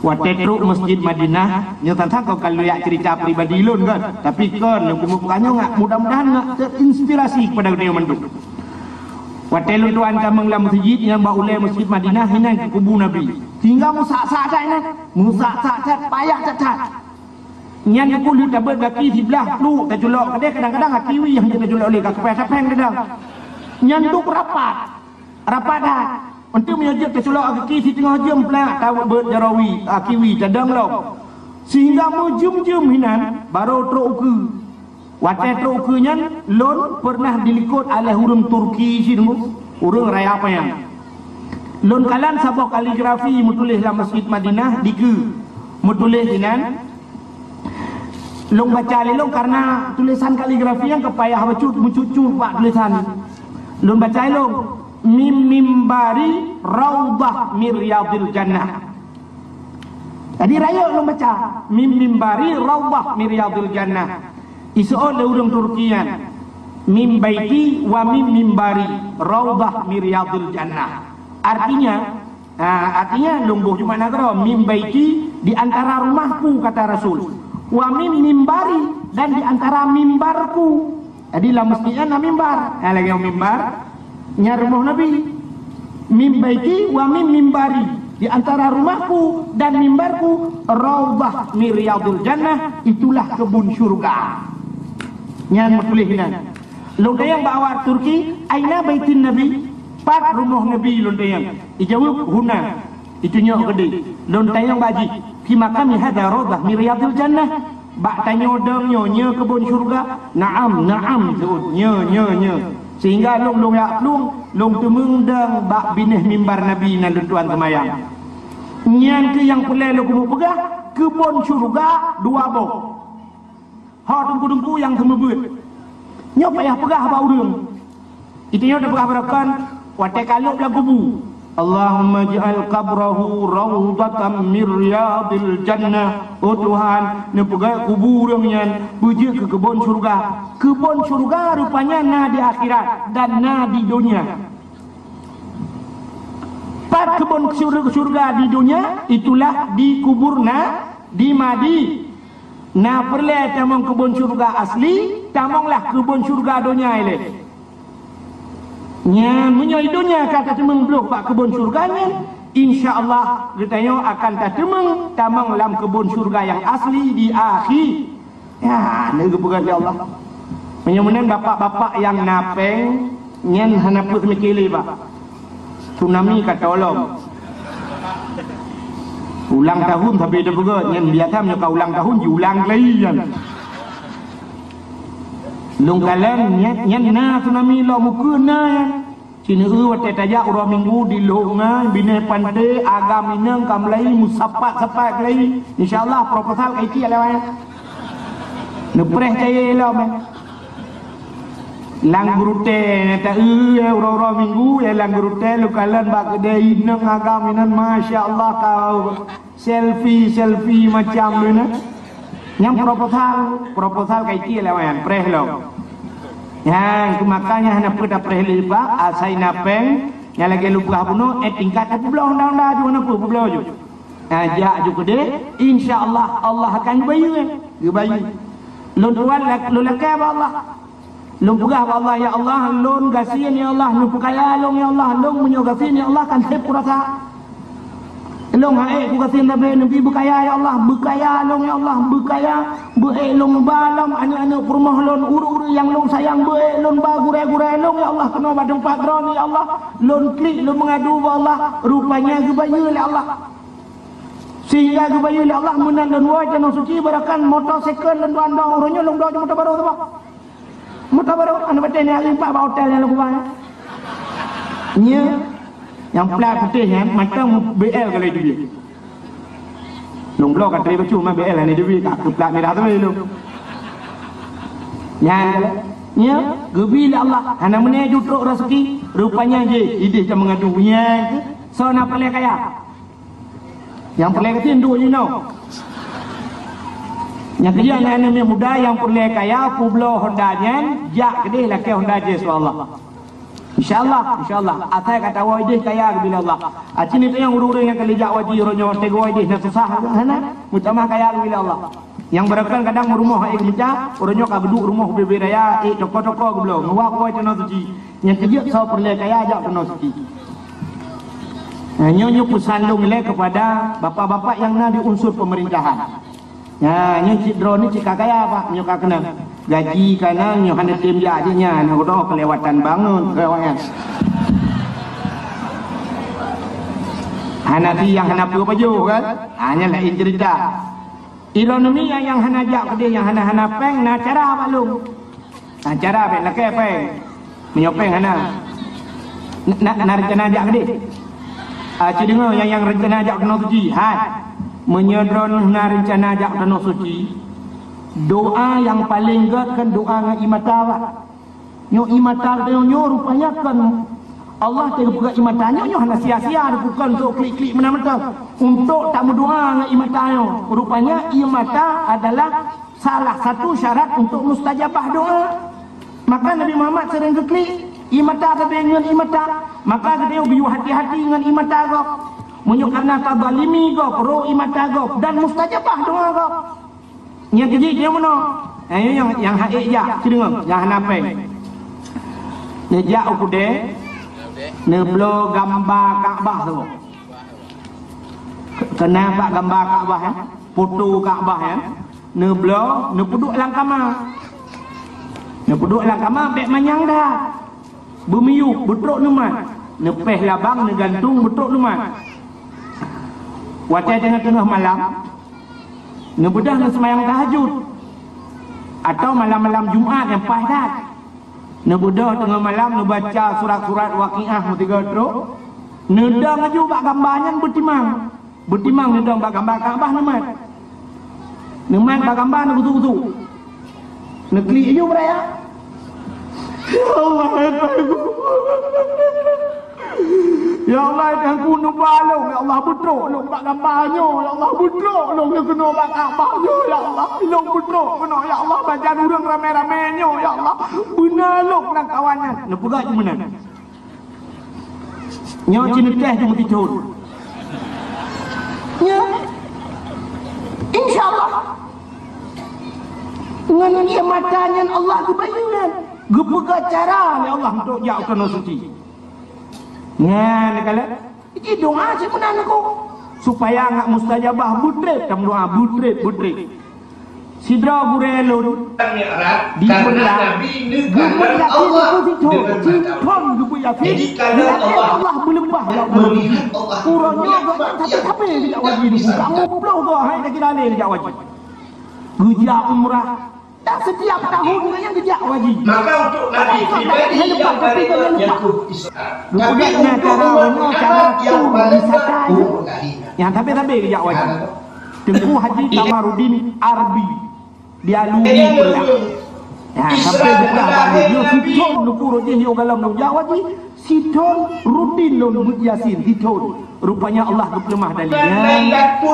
wate truk Masjid Madinah nyo tantang kau kalau ya cerita pribadi lun kan tapi kan bukannya ngak mudah-mudahan ngak terinspirasi kepada dia menduk wate lun tuan kamang lam masjid yang ba ulai Masjid Madinah hinan ke kubu Nabi tinggal musak-sak payah cacat nyan ku lu dapat kaki sebelah lu tak julok kadang-kadang kiwi yang kita julok oleh kaki sapeng kadang nyan duk rapat dah untuk menyajak kesulak kaki si tengah jam pelak tahu ber jarawi kiwi cadang lo sehingga mujum-jum hinan baru teruku watai terukunya lon pernah dilikut oleh orang Turki sini orang raya apa yang lon kalan sabah kaligrafi mutulis dalam masjid Madinah diku mutulis hinan long baca long karena tulisan kaligrafi yang kepayah mencucut pak tulisan long baca long mimbari raudhah miryadil jannah. Tadi raya long baca mimbari raudhah miryadil jannah. Isu oleh orang Turkian mimbaiti wa mimbari raudhah miryadil jannah. Artinya lungguh cuma negara mimbaiti di antara rumahku kata Rasul. Wa mimbari dan di antara mimbarku. Jadi lah mestinya na mimbar. Lagi yang mimbar nya rumah Nabi. Mimbaiti wa mimbari di antara rumahku dan mimbarku raudhah miryadil jannah, itulah kebun syurga. Nya mutulihna. Londayang bawa Turki, aina baitin Nabi? Pat rumah Nabi londayang. Dijawab huna. Itu nyok gede. Londayang baji. Fi makami hada raudhah miryadil jannah. Bak tanya dong nyo kebun syurga. Naam nyo. Sehingga long ya long temung dang bak bineh mimbar Nabi nan tuan semayang. Nyan ke yang pelai lo kumu pegah kebun syurga dua bok. Ha tungku yang semebut. Nyo payah pegah ba urang. Itu nyo dah pegah berakan watai kaluk lah kubu. Allahumma ja'al qabrahu raudhatan min riyadil jannah. Oh Tuhan, ne pegai kuburnya puji ke kebun syurga. Kebun syurga rupanya na di akhirat dan na di dunia. Pat kebun syurga di dunia itulah di kuburna di Madi. Na perle tamong kebun syurga asli, tamonglah kebun syurga dunia ile. Nya menyoi dunia kata temeng blok pak kebun syurganya, insya-Allah katanya akan tatemeng tamang lam kebun syurga yang asli di akhir. Ya, nego pegang ya Allah. Menyamanan bapak-bapak yang napeng nyen hanaput mikili pak. Tsunami kata tolong. Ulang tahun tapi dah pegang nyen biasa menyoka ulang tahun diulang lagi kan. Long kalan nyen na tsunami lo mukuna ya. Sini watai tajak urang minggu di longa bine pante agam minang kamlai musapak lagi. Insyaallah proposal kai ti lawan. Nepreh cai lo men. Lang gurute ta urang minggu ya lang gurute lu kalan bak kedai nang agam minan masyaallah kau selfie macam ni. Yang proposal kai ti lawan preh lo. Yang makanya hana pada prehliba asai napeng yang lagi lupa puno tingkat aku belah undang-undang juga nak belah ju. Ajak juga deh, insya-Allah Allah akan bayu. Lun tuan lu lekah Allah. Lun pegah Allah ya Allah, lun gasian ya Allah, lun pekaya lun ya Allah, lun menyogasin ya Allah kan tep kurasa. Long hae ku kasin nabi bekaya ya Allah, bekaya long ya Allah, bekaya bee long balam anak-anak rumah lon uru-uru yang long sayang bee lon ba gure-gure long ya Allah kena badeng padron ya Allah, lon klik lon mengadu ya Allah, rupanya gebayu ya Allah. Sehingga gebayu ya Allah menan lon wa jangan suci barakan motosikal lon bandang orangnya long do motor baru apa? Motor baru anu beten yang limpa ba hotel yang lupa. Nya yang plat putih macam BL kalau itu dia. Long blok kat terima cuma BL ni dia tak ke plat merah tu lu. Nya gebil Allah hana mene jutruk rezeki rupanya je idih macam mengadu punya so nak pelai kaya. Yang pelai kecil dua you know. Yang kerja anak-anak muda yang pelai kaya publo Hondanya jak kedih laki Honda je subhanallah. InsyaAllah atai kata wajih kaya bila Allah. Acini tu yang urung yang kali jak wajih ronyo tego wajih nak susah hana mutamah kaya bila Allah. Yang berakan kadang rumah ai kerja ronyo ka beduk rumah bebe raya toko-toko geblo ngwa ko ceno suci. Yang kerja so perle kaya jak ceno suci. Nyonya pusandung le kepada bapak-bapak yang na di unsur pemerintahan. Ya nyo cidro ni cika kaya pak nyo ka kena gaji kana nyo hana tim dia aja nak doa kelewatan bangun kelewatan. Hana yang hana apa jo kan? Hanya lain cerita. Ironomi yang hanajak ke dia yang hana peng na cara maklum. Nah cara apa nak peng. Menyopeng hana. Nak rencana ajak ke dia. Cik dengar yang rencana ajak kena suci. Menyedron na rencana ajak kena suci. Doa yang paling gede kan doa dengan imata awak. Nyo imata nyo rupanya kan Allah tengok buka imatanya nyo hanya sia-sia bukan untuk klik-klik menang-menang. Untuk tak berdoa dengan imatanya. Rupanya imata adalah salah satu syarat untuk mustajabah doa. Maka Nabi Muhammad sering klik imata dengan imata. Maka dia biu hati-hati dengan imata kau. Munyo karena tadzalimi kau pro imata kau dan mustajabah doa kau. Nya jadi dia mana? Yang haik ja, dengar, yang hanape. Nejak ukude neblo gambar Kaabah tu. Kenapa gambar Kaabah ya? Foto Kaabah ya. Neblo, nepuduk lang kamar. Nepuduk lang kamar bek manyang dah. Bermiuk, betruk numat. Nepeh labang negantung betruk numat. Watai tengah-tengah malam. Nebedah nak semayang tahajud. Atau malam-malam Jumaat yang padat. Nebedah tengah malam nebaca surat-surat Waqiah mutiga teruk. Nedang aju bak gambarnya bertimang. Bertimang nedang bak gambar Kaabah nemat. Nemat bak gambar negutu-gutu. Nekli aju beraya. Ya Allah, ya Allah, yang kuno balong, ya Allah betruk, long bak gambarnya, ya Allah betruk, long yang kena bak Kaabahnya, ya Allah, long betruk, kena, ya Allah, baca orang ramai-ramainya, ya Allah, benar long nak kawannya, nak pegat je mana? Nyawa cina teh je mesti cun. Ya, InsyaAllah. Dengan dia matanya Allah kebayunan, gepegat cara ya Allah untuk jauh kena suci. Ya, kalau ini doa sih menang aku supaya enggak mustajabah budret dalam doa budret. Sidra burelun di belah gepegat Allah cinton gepegat Allah berlembah ya Allah kurangnya tapi tidak wajib kamu belum kau hai nak kira ni tidak wajib kerja umrah tak setiap tahun yang kerja wajib. Maka untuk Nabi pribadi yang paling menyentuh Islam. Tapi untuk umat yang paling tahu yang tapi kerja wajib. Tengku Haji Kamarudin Arbi dia luri pula. Ya sampai juga dia siton nukuro dia yo galam nu wajib. Siton rutin lo yasin siton. Rupanya Allah berlemah dalilnya.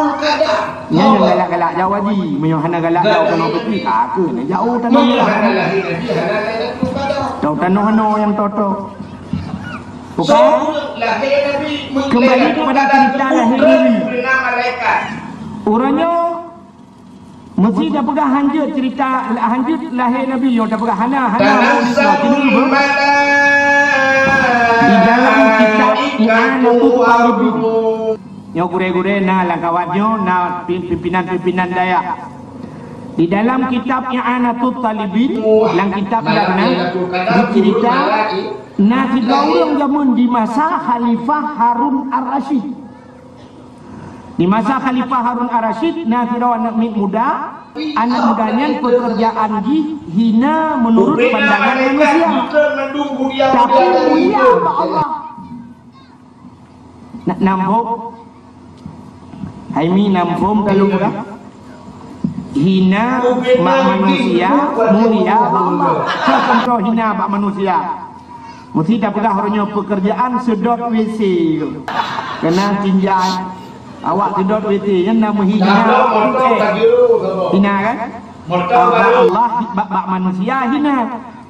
Yang galak-galak jawaji, menyohana galak jauh tanah putih ke jauh tanah. Jauh tanah yang toto. Bukan? Kembali kepada cerita lahir Nabi. Orangnya mesti dah pegang hanjut cerita hanjut lahir Nabi. Yo dah pegang hana. Di dalam kitab I'anatul Talibin yang gure-gure na langkawannya na pimpinan-pimpinan Dayak di dalam kitab I'anatul Talibin lang kitab dana dicerita na tiga orang zaman di masa Khalifah Harun Ar-Rasyid. Di masa Khalifah Harun Ar-Rasyid na tiga anak muda, anak mudanya pekerjaan hina menurut pandangan manusia. Tapi mulia Allah. Nak nampak Haimi nampak kalau murah hina mak manusia mulia Allah. Contoh hina mak manusia mesti dapat orangnya pekerjaan sedot WC kena tinjau awak sedot WC yang nama hina hina kan Allah bak manusia hina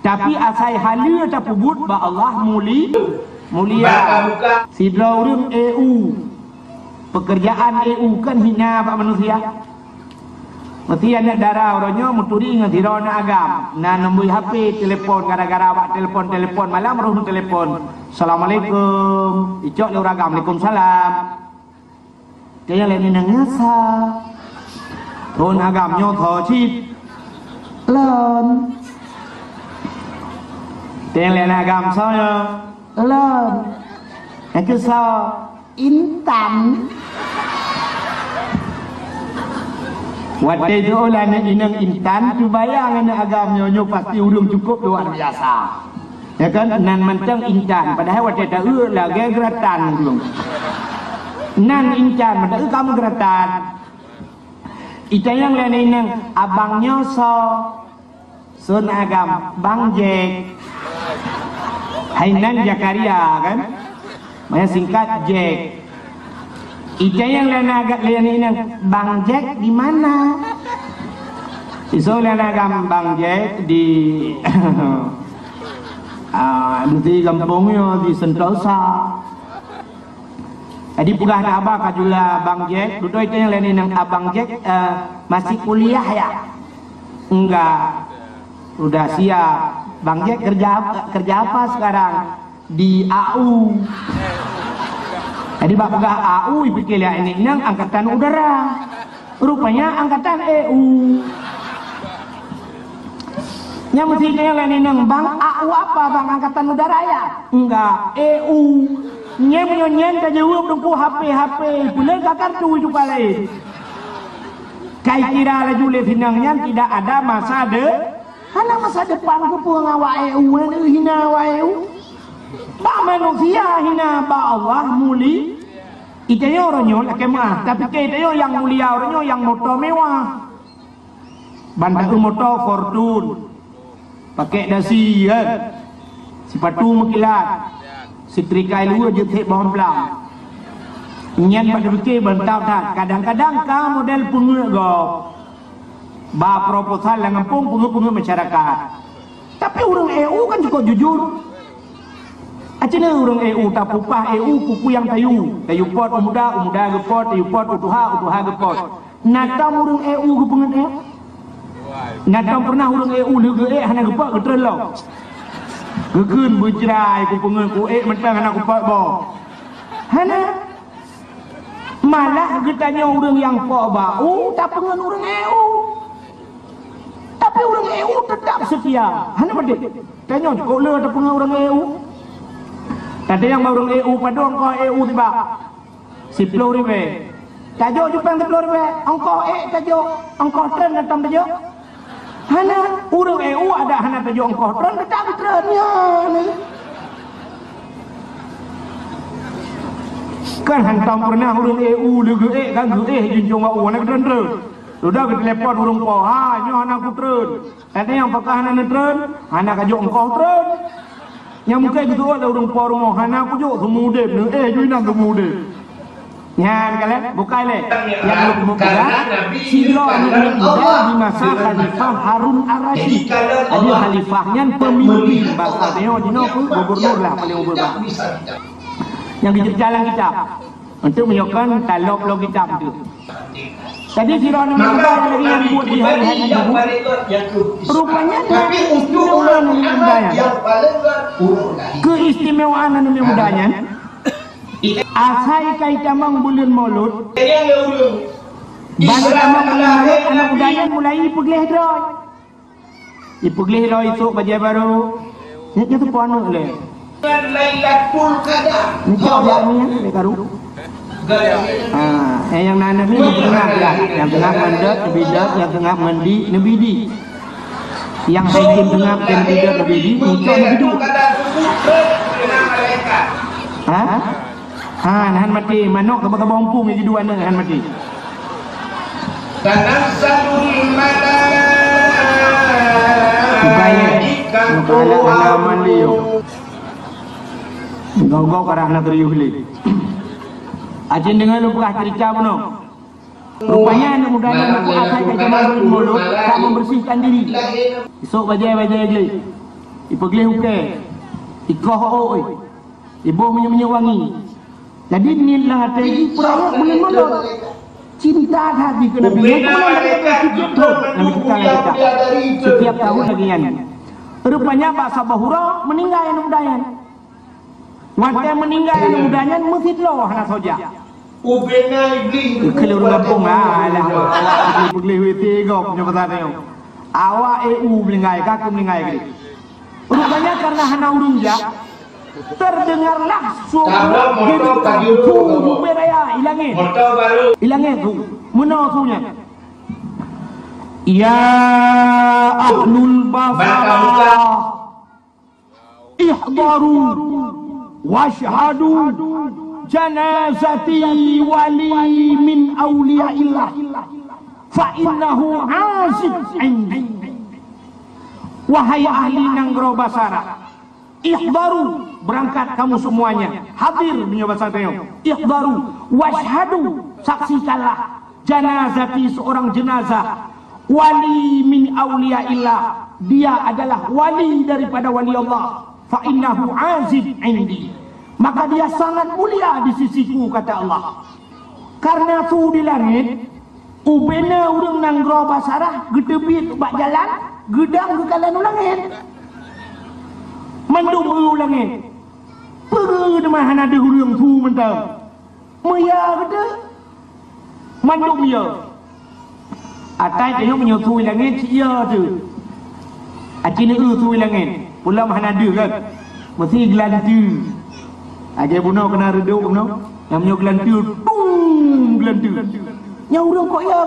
tapi asai halia tak pubut bak Allah mulia sidra urang EU pekerjaan EU kan hina bak manusia mesti anak darah orangnya muturi dengan dirona agam na nombor HP telefon gara-gara awak telefon malam roh telefon Assalamualaikum icok le uragam Waalaikumsalam dia lain ni ngasa ron agamnya tho chip lon dia lain agam saya lon yang ke sa intan Waktu itu lah nak inang intan tu bayang anak agamnya nyo pasti urung cukup luar biasa. Ya kan nan mancang intan padahal waktu itu lah geratan urung. Nan intan padahal kamu geratan. Ita yang lain inang abangnya Sun agam Bang Jack. Hainan Jakaria kan. Maya singkat Jack. Ita yang lain agak lain inang Bang Jack di mana? Iso lain agam Bang Jack di di kampungnya di Sentosa. Jadi pugah nak abang kajula Bang Jack. Duduk itu yang lain nang Abang Jack masih kuliah ya? Enggak. Sudah siap. Bang Jack kerja apa sekarang? Di AU. Jadi bak pugah AU pikir lihat ini nang angkatan udara. Rupanya angkatan EU. Yang mestinya yang lain nang Bang AU apa Bang angkatan udara ya? Enggak, EU. Nyen tak jawab dengku HP boleh tak kartu itu lain. Kai kira la jule finangnya tidak ada masa depan ku pun awak EU ni hina awak EU. Ba manusia hina ba Allah muli. Itayo orangnya lah kemah, tapi itayo yang mulia orangnya yang motor mewah. Bandar motor Fortune. Pakai dasi kan. Sepatu mekilat. Setrika lu je tek bawang pelang. Nyen pada fikir bentau tak. Kadang-kadang ka model pungut go. Ba proposal yang ngempung pungut masyarakat. Tapi orang EU kan cukup jujur. Acina orang EU tak upah EU kuku yang tayu pot umuda ke pot, tayu pot utuha ke pot. Natam orang EU ke pungut Natam pernah orang EU lege hana ke pot ke terlalu. Gekun bercerai ku pengen ku mentang anak ku pak bo. Hana malah getanya orang yang pak bau tak pengen orang EU. Tapi orang EU tetap setia. Hana bedik. Tanya kok le tak pengen orang EU. Tadi yang orang EU pada engkau EU tiba. 10 ribu. Tajuk jupang 10 ribu. Engkau tajuk engkau tren datang tajuk. Hana urang EU ada hana tajuk engkau tren tak trennya ni. Kan hantam pernah urang EU lege kan ge junjung wa wana tren. Sudah ke telepon urang po ha nyo hana ku tren. Tadi yang pakah hana tren, hana tajuk engkau tren. Yang muka gitu ada urang po rumah hana ku jo semude ne jui nam semude. Nyan kalian bukai le yang belum buka silo ini ada di masa Khalifah Harun Ar-Rasyid. Ada khalifahnya pemimpin bangsa Neo Dino gubernur lah paling gubernur. Yang dijalan kitab untuk menunjukkan talog kitab itu. Tadi silo ini lagi yang buat di hari-hari dulu. Rupanya dari keistimewaan ini budaya. Keistimewaan ini budaya. Asai kai tamang bulan Maulud. Bagi tamang bulan Maulud anak budaya mulai ipugleh droy. Ipugleh droy esok baju baru. Ni tu puanu le. Lailatul Qadar. Ni jauh ni le karu. Yang nana ni tengah dah. Yang tengah mandat bidat, yang tengah mandi nabidi. Yang hakim tengah dan bidat nabidi, muncul hidup. Nahan mati manok ke bakal bompung jadi dua nahan mati. Tanazzalul malaikatu Kala ana manliyo. Gau-gau karah nak riuh li. Ajin dengan lu pukah cerita puno. Rupanya anak muda yang aku asal ke jaman mulut tak membersihkan diri. Esok bajai-bajai geli. Ipagleh uke. Ikoh oi. Ibu minyak wangi. Jadi nilah tadi perawat bulan Maulud. Cinta hati ke Nabi. Setiap tahun lagi yang. Rupanya Pak Sabahura meninggal yang mudayan. Waktu meninggal yang mudayan masjid loh anak soja. Ubena iblis. Keluar kampung alah. Boleh witi kau punya pasal ni. Awak EU melingai, kakak melingai. Rupanya karena hana urunja. Terdengarlah suara motor baru beraya hilangin motor baru hilangin tu mana sunya Ya ahlul basarah ihdaru washhadu janazati wali min awliyaillah fa innahu azib indi. Wahai ahli Nanggro Basara, ihdaru, berangkat kamu semuanya, hadir dunia bahasa Teo. Ihdaru washhadu, saksikanlah janazati, seorang jenazah wali min awliyaillah, dia adalah wali daripada wali Allah. Fa innahu azib indi, maka dia sangat mulia di sisiku, kata Allah. Karena tu di langit ubena urang Nanggro Basarah gedebit bak jalan gedang ke kalan ulangit mandum ulangit pergi demah ada urang tu mentang maya kata mandum ya atai tengok menyatu langit sia tu acina tu langit pula mana ada kan mesti gelantu aja buno kena reduk buno yang punya gelantu tung gelantu nya urang kok ya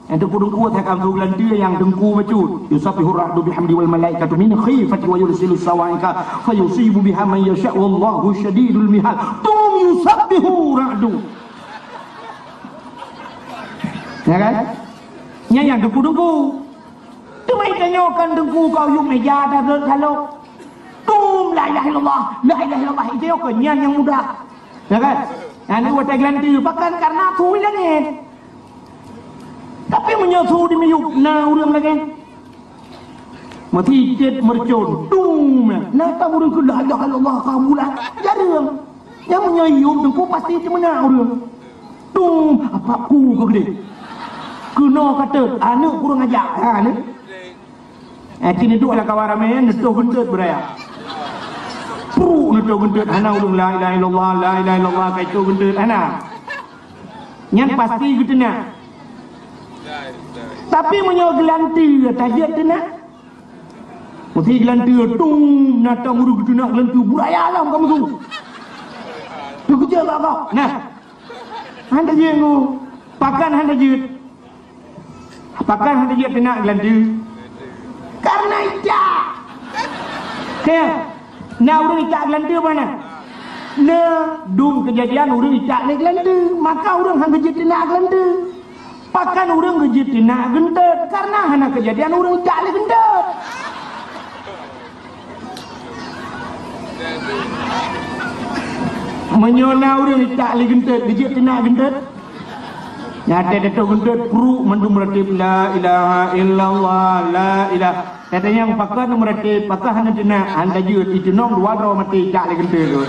yang dengku takkan tu gelantu yang dengku macut yusabbihu ar-ra'du bihamdi wal malaikatu min khifati wa yursilu sawaika fayusibu biha man yasha wallahu syadidul mihal. Tum yusabbihu ra'du, ya kan? Nya yang dengku tu mai tanyakan dengku kau yuk meja dah kalau tum la ilaha illallah la ilaha illallah itu kan yang mudah, ya kan? Anu wata gelantu pakan karena tu langit. Tapi menyatu di miyuk na urang lagi mati jet mercon tung na ta urang ku la ilaha illallah kamu lah jarang yang menyayup dengku pasti di mana urang tung apa ku gede kena kata anak kurang ajar ni kini duk lah kawarame neto gendut beraya pu neto gendut ana urang la ilaha illallah la ilaha illallah kai tu gendut ana nyan pasti gitu na. Tapi menyo gelanti tajat tu nak mesti gelanti tung nata muru gitu nak gelanti buraya alam kamu tu tu kerja tak kau nah handa je ngo pakan handa je nak gelanti karena ija kaya na urang ija gelanti mana na dung kejadian urang ija ni gelanti maka urang handa je nak gelanti pakan urang gejit tina gendet karena hana kejadian urang cak le gendet menyona urang cak le gendet gejit tina gendet nyate deto gendet pru mendum meratib la ilaha illallah la ilaha katanya yang pakan meratib pakan hana tina anda jut itu nong dua ro mati cak le gendet tu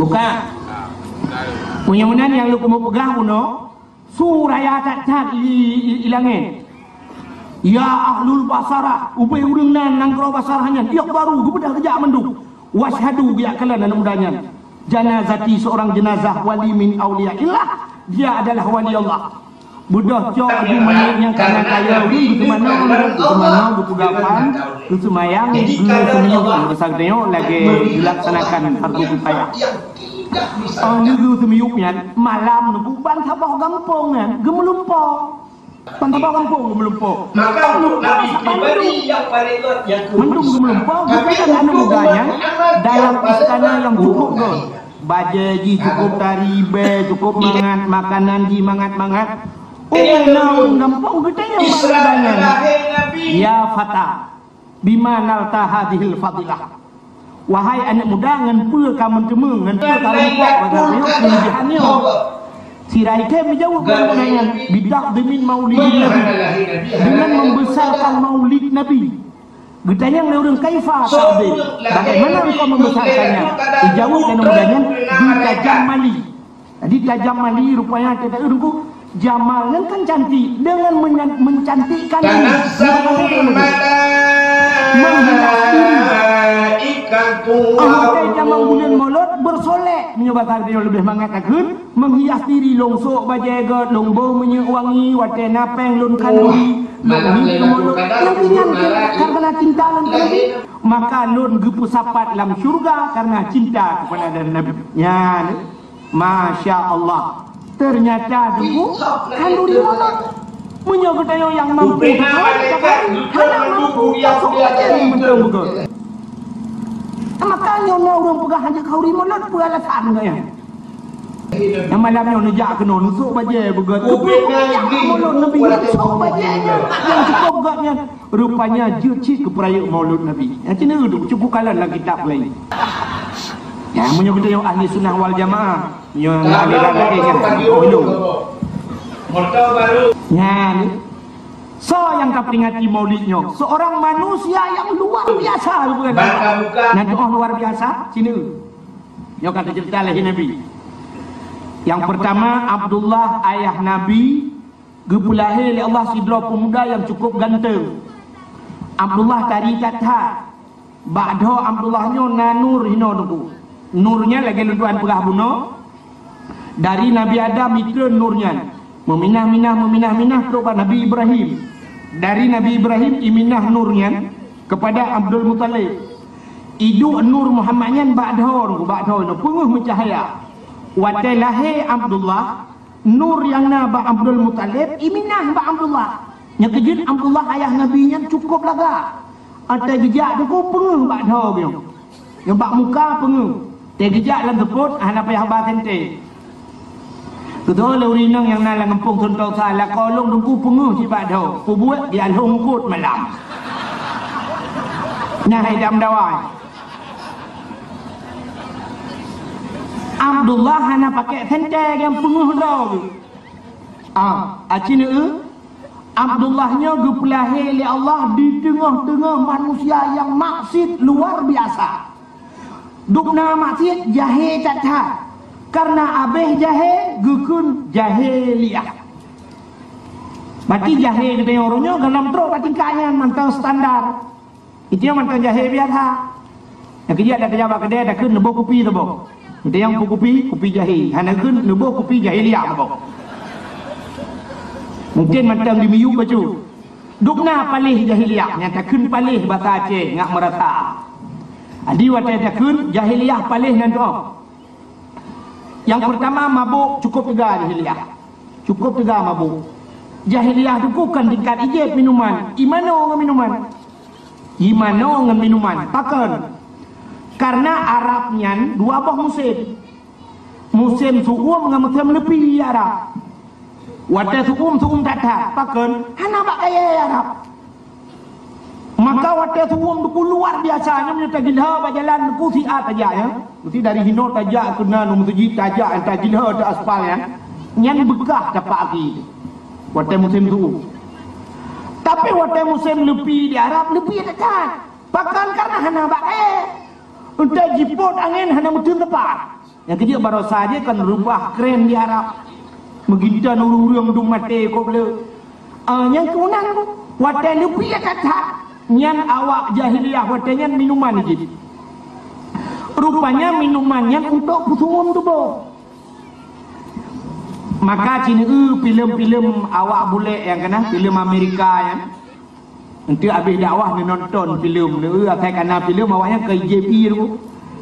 bukan punya menan yang lu mau pegang uno suraya tak ilangin ya ahlul basarah ubai urang nan Nanggro Basarahnya dia baru gebedah kejak menduk washhadu biak kalian dan mudahnya janazati seorang jenazah wali min awliyaillah dia adalah wali Allah budah cok di mana yang kana kaya di mana di pugapan di semayang di semiyuk besar tengok lagi dilaksanakan fardu kifayah. Lu semiyuknya malam nu ban tabah gampung kan gemelumpo ban tabah gampung gemelumpo maka untuk nabi pribadi yang paling yang mendung gemelumpo bukan anu mudahnya dalam istana yang cukup go bajeji cukup taribe cukup mangat makanan di mangat naung gampang gedenya mudahnya ya fata bima nalta hadhil fadilah. Wahai anak muda ngan pue kamu temung ngan pue kamu buat bagaimana kelebihannya sirai ke menjawab pertanyaan bidak demi maulid Nabi dengan membesarkan maulid Nabi gedanya yang orang kaifa sahabe bagaimana engkau membesarkannya dijawab dengan mudahnya ditajamali jadi tajamali rupanya kita urungku jamal kan cantik dengan mencantikkan diri menghias diri Ahli zaman bulan Maulud bersolek menyebabkan dia lebih mengatakan menghias diri longsok bajaga lombo menyewangi wate napeng lun kanduri lun Maulud yang karena cinta lan Nabi maka lun gepu sapat dalam syurga karena cinta kepada Nabi ya Masya Allah ternyata dulu kanduri Maulud menyebut yang mampu hanya mampu betul-betul makanya orang pegang hanya kau rimau lah pun alasan ke ya yang malamnya nejak kena nusuk bajet begat yang maulud Nabi nusuk bajetnya yang cukup begatnya rupanya jecik keperayaan maulud Nabi yang cina duduk cukup kalah dalam kitab lain yang menyebut yang ahli sunnah wal jamaah yang ahli lain ya so yang kau peringati maulidnya seorang manusia yang luar biasa bukan nanti luar biasa sini yang kata cerita lagi Nabi yang pertama Abdullah ayah Nabi gepulahir oleh Allah sidra pemuda yang cukup ganteng Abdullah tadi kata ba'da Abdullahnya nanur hino duku nurnya lagi luduan perah bunuh dari Nabi Adam itu nurnya meminah kepada Nabi Ibrahim dari Nabi Ibrahim iminah nurnya kepada Abdul Muttalib idu nur Muhammadnya ba'dha penguh mencahaya watai lahir Abdullah nur yang naba Abdul Muttalib iminah ba Abdullah yang kejut Abdullah ayah Nabi yang cukup laga ada jejak tu penguh ba'dha yang bak muka penguh te jejak dalam teput hana payah ba tente betul urinang yang nak ngempung tuntau salah kolong tunggu penguh cipat dah buat dia longkut malam nah hidam dawai Abdullah hana pakai tenteng yang penguh dah acina Abdullahnya gepulahir oleh Allah di tengah-tengah manusia yang maksud luar biasa dukna maksud jahil cacat karena abeh jahil gukun jahiliyah berarti jahil kita orangnya dalam teruk tingkahnya mantau standar itu yang mantau jahil biasa yang kerja ada kerja kedai ada kun lebok kopi tu bok kita yang kopi jahil hanya kun lebok kopi jahiliyah bok mungkin mantau di miyu baju dukna palih jahiliyah nyata kun palih bahasa Aceh ngak merata adi watai kun jahiliyah palih nanti yang pertama mabuk cukup juga jahiliyah cukup juga mabuk jahiliyah itu bukan tingkat ijib minuman imano dengan minuman pakan karena Arabnya dua bah musim suum dengan musim lebih Arab wadah suum tata pakan hana bak kaya Arab maka wadah suum itu luar biasanya menyertai gilha berjalan itu siat aja ya mesti dari hino tajak kena numtuji tajak entah gilha ada aspal ya yang bekah dapat lagi wadah musim suum tapi wadah musim lebih di Arab lebih dekat bahkan karena hana bak untuk jiput angin hana musim tepat yang kecil baru saja kan rubah keren di Arab begitu nurung dung mati kau boleh yang keunang wadah lebih dekat yang awak jahiliyah watanya minuman je rupanya minumannya untuk pusuum tu boh maka cina film-film awak boleh yang kena film Amerika ya nanti habis dakwah ni nonton film ni akan kena film awaknya ke JP tu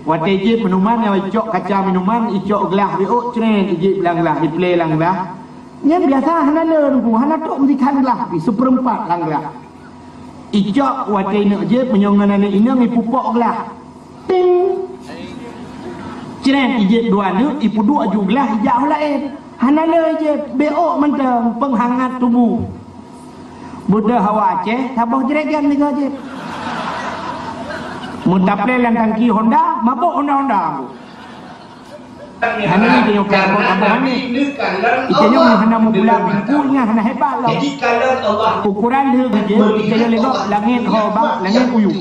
watai je minuman yang icok kaca minuman icok gelas biok ceren je belang gelas di play lang gelas yang biasa hana len ku hana tok mesti kan gelas seperempat lang gelas icok watai nak je penyongan anak ini mi pupok gelas ting ceren ije dua ni ipu dua ju gelas ijak lain hana le je beok mentang penghangat tubuh Buddha hawa Aceh tabah jeragan ni je muntaple lan tangki Honda mabuk Honda hana ni dia kampung kampung ni ikenya hana mu bulan bingkunya hana hebat lah Jadi kalau Allah ukuran dia je ikenya legok langit hobak langit uyu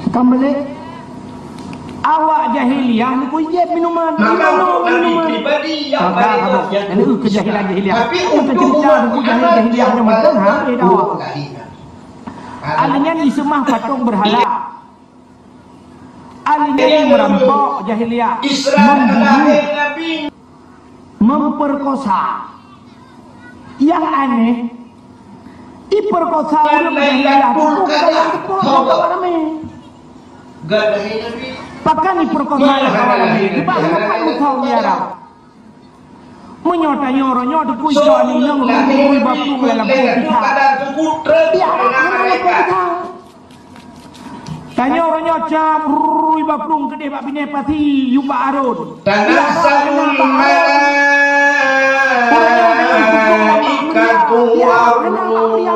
kembali awak jahiliyah ni pun je minuman maka untuk Nabi pribadi yang baik yang itu kejahilan jahiliyah tapi untuk umat jahiliyah yang mentang ha awak Alinya disemah patung berhala. Alinya merampok jahiliyah, membunuh, memperkosa. Yang aneh, diperkosa orang jahiliyah itu bukan tepuk kawan kami. Pakai diperkosa kawan kami. Sebab kenapa musuh Arab? Menyota nyoro tu pujo ni nang rumah bapung dalam kita. Dia orang kita. Tanya orangnya jam rui bapung kedai bab bini pasti yuba arun. Tanasalul malaikatu warun.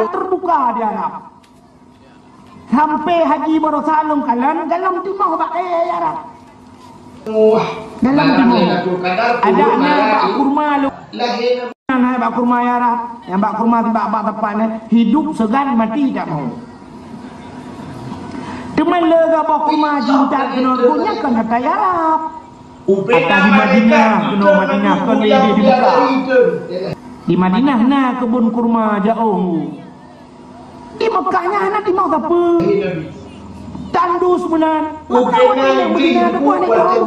Terbuka dia Arab. Sampai Haji Barosalung kalan dalam timah bak Arab. Dalam timah ada anak kurma lu. Anak bak kurma Arab. Yang bak kurma tiba bak tepan hidup segan mati tak mau. Teman lega bak kurma cinta kena punya kan kata Arab. Kata di Madinah, kena Madinah kan lebih dibuka. Di Madinah nah kebun kurma jauh. Di Mekahnya anak di mau apa? Tandus benar. Makanya Madinah ada buah ni orang.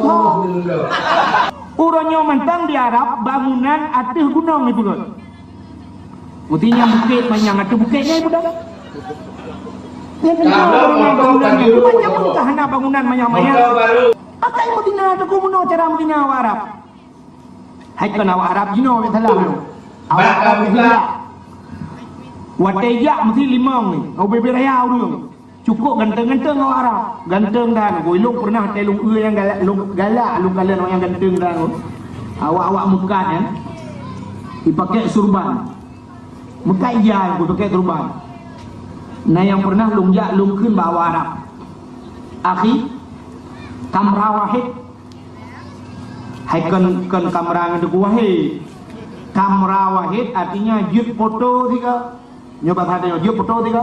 Urangnya mantang di Arab bangunan atas gunung itu kan. Mestinya bukit banyak atas bukitnya ibu dah. Yang bangunan banyak Mekah nak bangunan banyak-banyak. Apa yang Madinah tu kuno cara Madinah Arab. Hai kan awak Arab jino yang salah. Awak Arab juga. Watejak mesti limang ni. Au bebe raya urang. Cukup ganteng-ganteng awak Arab. Ganteng dah. Goilung pernah telung yang galak lung kalian yang ganteng dah. Awak-awak Mekah kan. Dipakai surban. Mekah ijal aku pakai surban. Nah yang pernah lungjak lungkeun bawa Arab. Akhi kamera wahid. Hai kan kamera ngadu wahid. Kamera wahid artinya jut foto tiga. Nyoba ada jut foto tiga.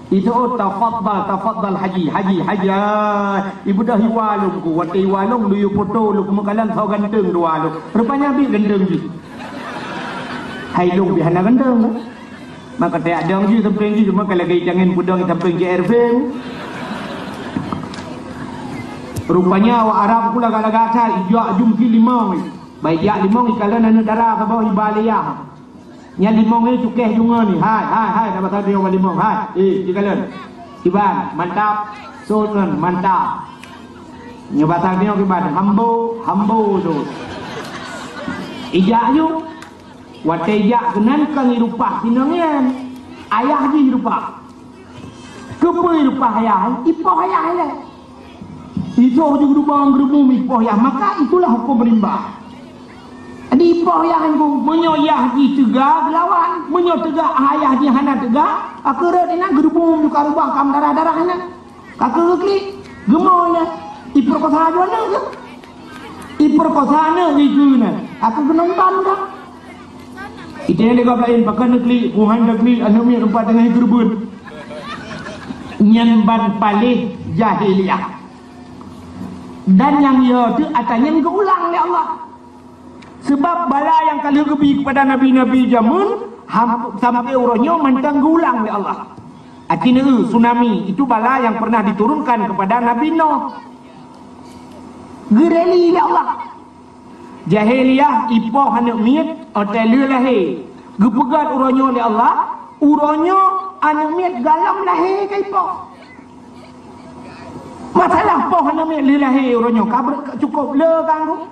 Itu tafaddal haji. Ibu dah hiwalung ku wati walung lu foto lu kemakalan kau ganteng dua lu. Rupanya bi ganteng ji. Hai lu bihana ganteng. Maka tak ada ji sampai ji cuma kalau gay jangan pudang sampai JRV. Rupanya awak Arab pula gala-gala ijak jumki limong. Baik jak limong ikalan anu darah ke bawah ibaliyah. Nya limong ni cukeh junga ni. Hai dapat tadi orang limong. Hai. Ikalan. Iban mantap. Sunan mantap. Nya batang ni iban hambo tu. Ijak ju. Watejak kenan kan irupah sinangan. Ayah ji irupah. Kepa irupah ayah? Ipah ayah lah. Itu juga rubang gerbum ipoh ya, maka itulah hukum rimba. Di ipoh ya aku menyoyah di tegak lawan, menyotegak ayah di hana tegak, akhirnya dina gerbum juga rubang kam darah hana. Kakak klik gemonya, iperkosa aja ke? Iperkosa gitu na. Aku kenonton dah. Itu yang lega lain pakai klik, kuhan dah klik, anu mi rumpat dengan gerbun. Nyanban palih jahiliyah. Dan yang ia tu atanya keulang oleh Allah. Sebab bala yang kali kebi kepada nabi-nabi jamun sampai orangnya mentang keulang oleh Allah. Artinya tsunami itu bala yang pernah diturunkan kepada Nabi Nuh. Gereli oleh Allah. Jahiliyah ipoh anak miet hotel lahir. Gepegat orangnya oleh Allah, orangnya anak miet galam lahir ke ipoh. Masalah pohon nama lilahi orangnya cukup le kan.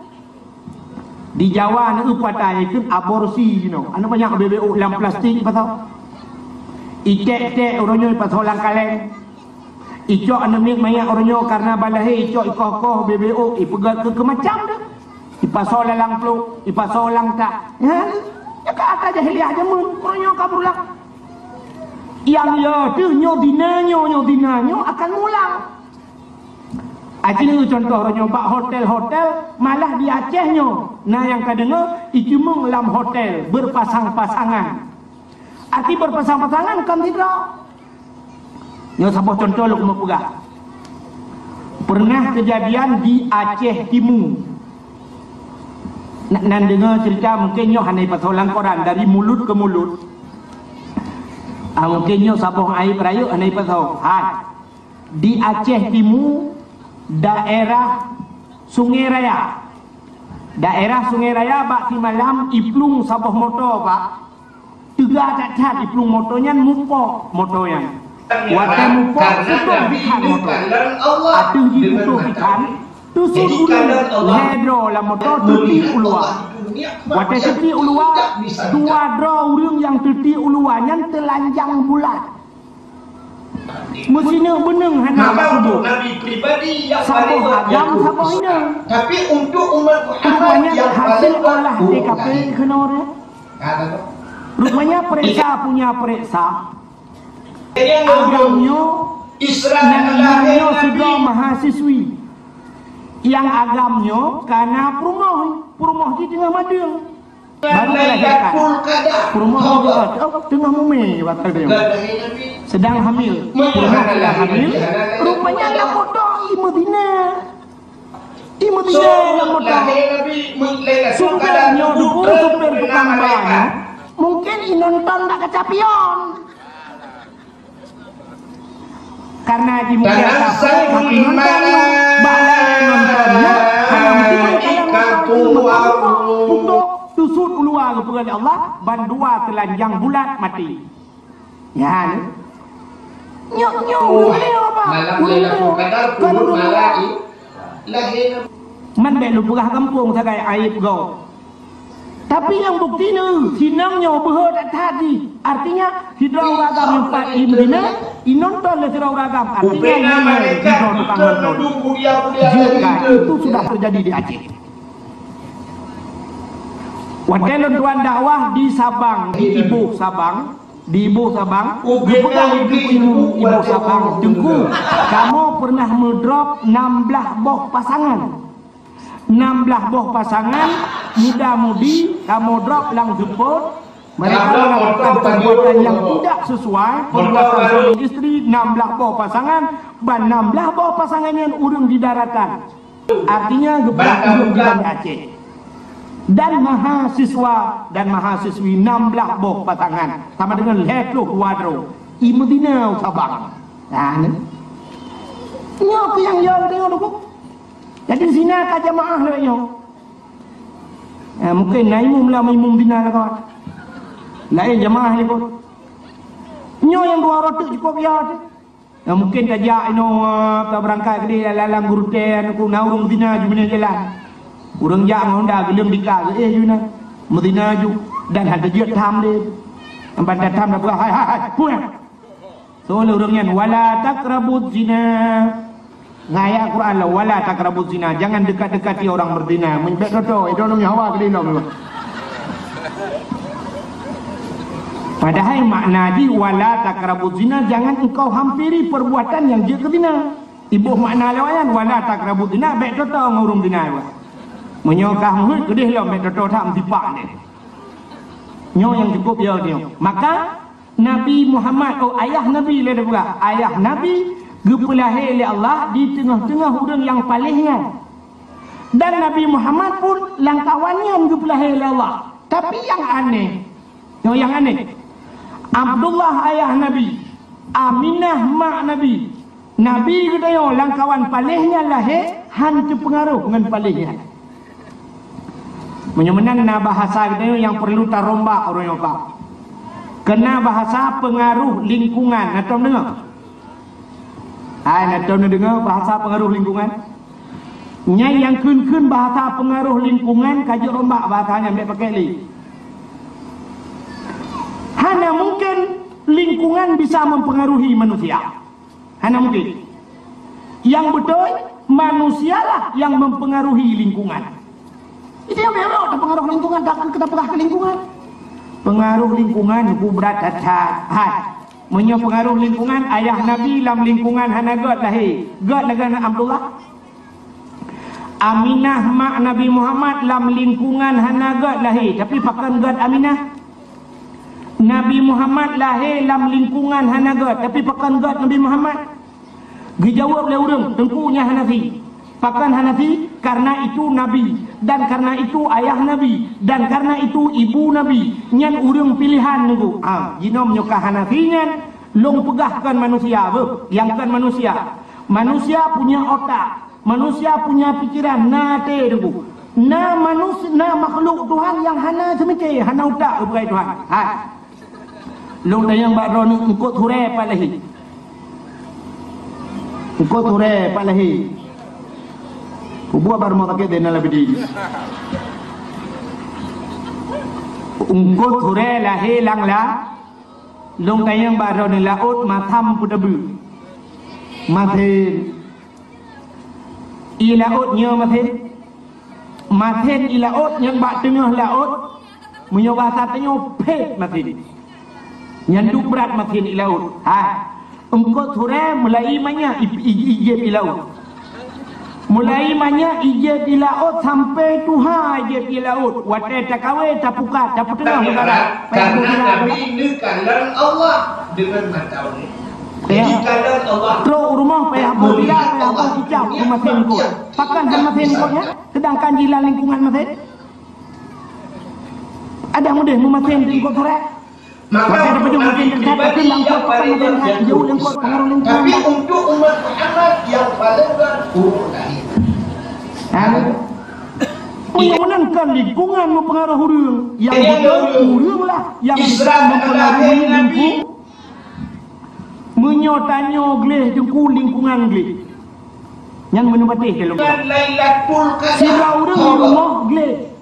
Di Jawa nak upatai itu aborsi you know. Anu banyak BBO dalam plastik pasal. Itek orangnya pasal lang kaleng. Icok anu banyak orangnya karena balahi icok ikoh BBO ipegat ke macam dah. Ipasol lang pluk, ipasol lang tak. Ya kata jahiliyah jamun orangnya kaburlah. Yang ya tu nyodinanyo akan mulang. Aceh contoh orang nyoba hotel malah di Acehnya. Nah yang kadang itu dalam hotel berpasang-pasangan. Arti berpasang-pasangan kan tidak. Nyo sabah contoh lu mau pegah. Pernah kejadian di Aceh Timur. Nak dengar cerita mungkin nyo hanai pasolang koran dari mulut ke mulut. Mungkinnya sabung air perayuk anai pasau. Di Aceh Timur, daerah Sungai Raya. Daerah Sungai Raya bak si malam iplung sabah motor pak. Tiga cacat iplung motornya mupok motornya. Wadah mupok tutup ikan motor. Ada di tutup ikan. Tusuk ulu hedro lah motor tuti ulua. Wadah tuti ulua dua dro urang yang tuti uluanya telanjang bulat. Mestinya beneng hana untuk Nabi pribadi yang paling agam sabah ini. Tapi untuk umat Muhammad yang hasil paling olah TKP kena orang. Rupanya periksa punya periksa. Agamnya Israel sudah mahasiswi. Yang agamnya karena perumah di tengah madang. Baru lahirkan perumah tengah mumi kata dia. Sedang hamil. Perumah sedang hamil. Rupanya lah foto di Madinah. Di Madinah lah foto. Supirnya dukung supir tukang banyak. Mungkin nonton tak kecapion. Karena di mungkin tapi nontonnya balai nontonnya karena mungkin untuk tusuk keluar kepada Allah bandua telanjang bulat mati. Ya ni. Nyok boleh apa? Lahir man belu pegah kampung sagai aib go. Tapi yang bukti ni sinangnya berhad tadi. Artinya hidrong ragam yang empat imrina inonton le hidrong ragam. Artinya ini hidrong tukang nonton. Jika itu sudah terjadi di Aceh. Wadah tuan dakwah di Sabang, di Ibu Sabang, dipegang ibu Sabang jengku. Kamu pernah mendrop 16 boh pasangan. 16 boh pasangan muda-mudi kamu drop lang jemput. Mereka melakukan perbuatan yang tidak sesuai, perbuatan suami istri. 16 boh pasangan dan 16 boh pasangan yang urung di daratan. Artinya gebrak urung di Aceh. Dan mahasiswa dan mahasiswi 16 boh pasangan sama dengan lekluh wadro di Madinah Sabang. Nah ni nyok yang jauh tengok dulu. Jadi zina ka jamaah lah yo. Mungkin naimum lah maimum dina lah kawan. Lain jamaah ni pun. Nyo yang dua rotuk cukup ya. Mungkin tajak ino tak berangkat ke dia lalang guruten aku naurung dina jumene jalan. Urang jak Honda gelem dikak juna. Medina ju dan ada dia tham dia. Ampan datam dah hai puan. So urangnya wala taqrabuz zina. Ngaya Quran lah wala taqrabuz zina, jangan dekat-dekati orang berzina. Menbek dodo itu namanya hawa ke dia memang. Padahal makna di wala taqrabuz zina, jangan engkau hampiri perbuatan yang dia zina. Ibu makna lawan wala taqrabuz zina, bek dodo ngurung zina. Menyokah mulut kedih lah bek dodo tak mtipak ni. Nyo yang cukup ya dia. Maka Nabi Muhammad ayah Nabi le pula. Ayah Nabi gepelahir oleh Allah di tengah-tengah orang yang palingnya. Dan Nabi Muhammad pun langkawannya gepelahir oleh Allah. Tapi yang aneh, Abdullah ayah Nabi, Aminah mak Nabi. Nabi kata yo langkawan palingnya lahir hantu pengaruh dengan palingnya. Menyemenang na bahasa kita yang perlu tarombak orang yang faham. Kena bahasa pengaruh lingkungan. Atau dengar? Nak tahu dengar bahasa pengaruh lingkungan? Nyai yang kun bahasa pengaruh lingkungan kaji rombak bahasanya ambil pakai li. Hanya mungkin lingkungan bisa mempengaruhi manusia. Hanya mungkin. Yang betul manusialah yang mempengaruhi lingkungan. Itu yang berok pengaruh lingkungan tak kita pernah ke lingkungan. Pengaruh lingkungan ku berat cacat. Menyo pengaruh lingkungan ayah Nabi dalam lingkungan hana God lahir. God negara Abdullah. Aminah mak Nabi Muhammad dalam lingkungan hana God lahir. Tapi pakan God Aminah. Nabi Muhammad lahir dalam lingkungan hana God. Tapi pakan God Nabi Muhammad. Dijawab oleh orang tengkunya Hanafi. Pakan Hanafi karena itu Nabi, dan karena itu ayah Nabi, dan karena itu ibu Nabi. Nyan urang pilihan niku. Jinom nyoka Hanafi nyan long pegahkan manusia apa? Yang kan manusia. Manusia punya otak, manusia punya pikiran, nate niku. Manusia, makhluk Tuhan yang hana semikir, hana otak ubai Tuhan. Long tayang bakro ni engkau ture palahi. Engkau ture palahi. Buat baru mau tak ada lebih di. Engkau ture lahi lang la. Long tayang bakro ni laut matam pudabu. Mathen. I lautnya mathen. Mathen i laut yang bak tengah laut. Menyoba satanya pet mathen. Nyanduk berat makin di laut. Engkau ture mulai manya ijeb di laut. Mulai manya ijeb di laut sampai Tuhan ijeb di laut. Wadah tak kawai tak pukat tak putengah negara. Karena Nabi ini kalian Allah dengan mata ini. Jadi kalian Allah. Terus rumah payah berbilang payah berhijab di masin kot. Pakan dan masin kotnya. Sedangkan jilan lingkungan masin. Ada mudah memasin di kot ture. Maka tapi untuk umat Muhammad yang paling menyenangkan lingkungan mempengaruhi hurung yang hurung lah yang bisa mempengaruhi lingkungan menyotanyo gleh jengku lingkungan gleh yang menempatih dalam sila hurung di rumah gleh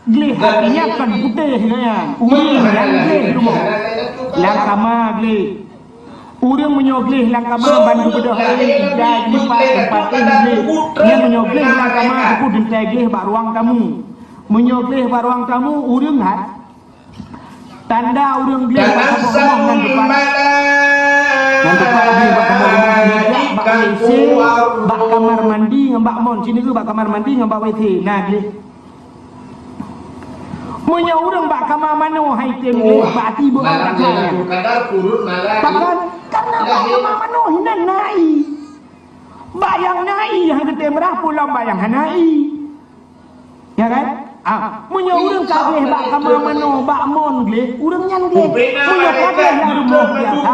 gleh hatinya kan putih kan urang yang gleh rumah langkama gleh urang menyogleh langkama bandu bedah hari ijai tempat gleh dia menyogleh langkama aku dentai gleh bak ruang tamu menyogleh bak ruang tamu urang hat tanda urang gleh bak rumah ngan depan gleh bak rumah bak WC bak kamar mandi ngambak mon sini ke bak kamar mandi ngambak WC nah gleh punya orang bak kamar mano hai tem bak tiba bak kaya pakan karena bak kamar mano hinan nai bak yang nai yang kete merah pulang bak yang hanai ya kan punya orang kabeh bak kamar mano bak mon gleh orang nyan gleh punya kabeh yang rumah biasa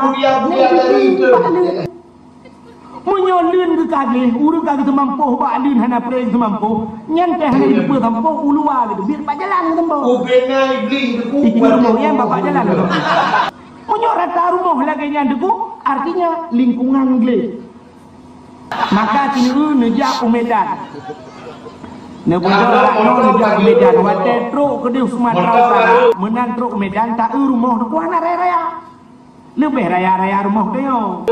menyolun ke kagih, urut kagih semampu, bak lun hana preng semampu, nyantai hana hidup pun semampu, uluar gitu, biar pak jalan ke tempat. Ubena iblis deku. Ikut rumahnya bapak jalan ke tempat. Punya rata rumah lagi yang deku, artinya lingkungan gleh. Maka sini nejak Medan. Nebujak nejak Medan, wadah truk ke di Sumatera Utara, menan truk Medan tak rumah deku hana raya-raya. Lebih raya-raya rumah dia.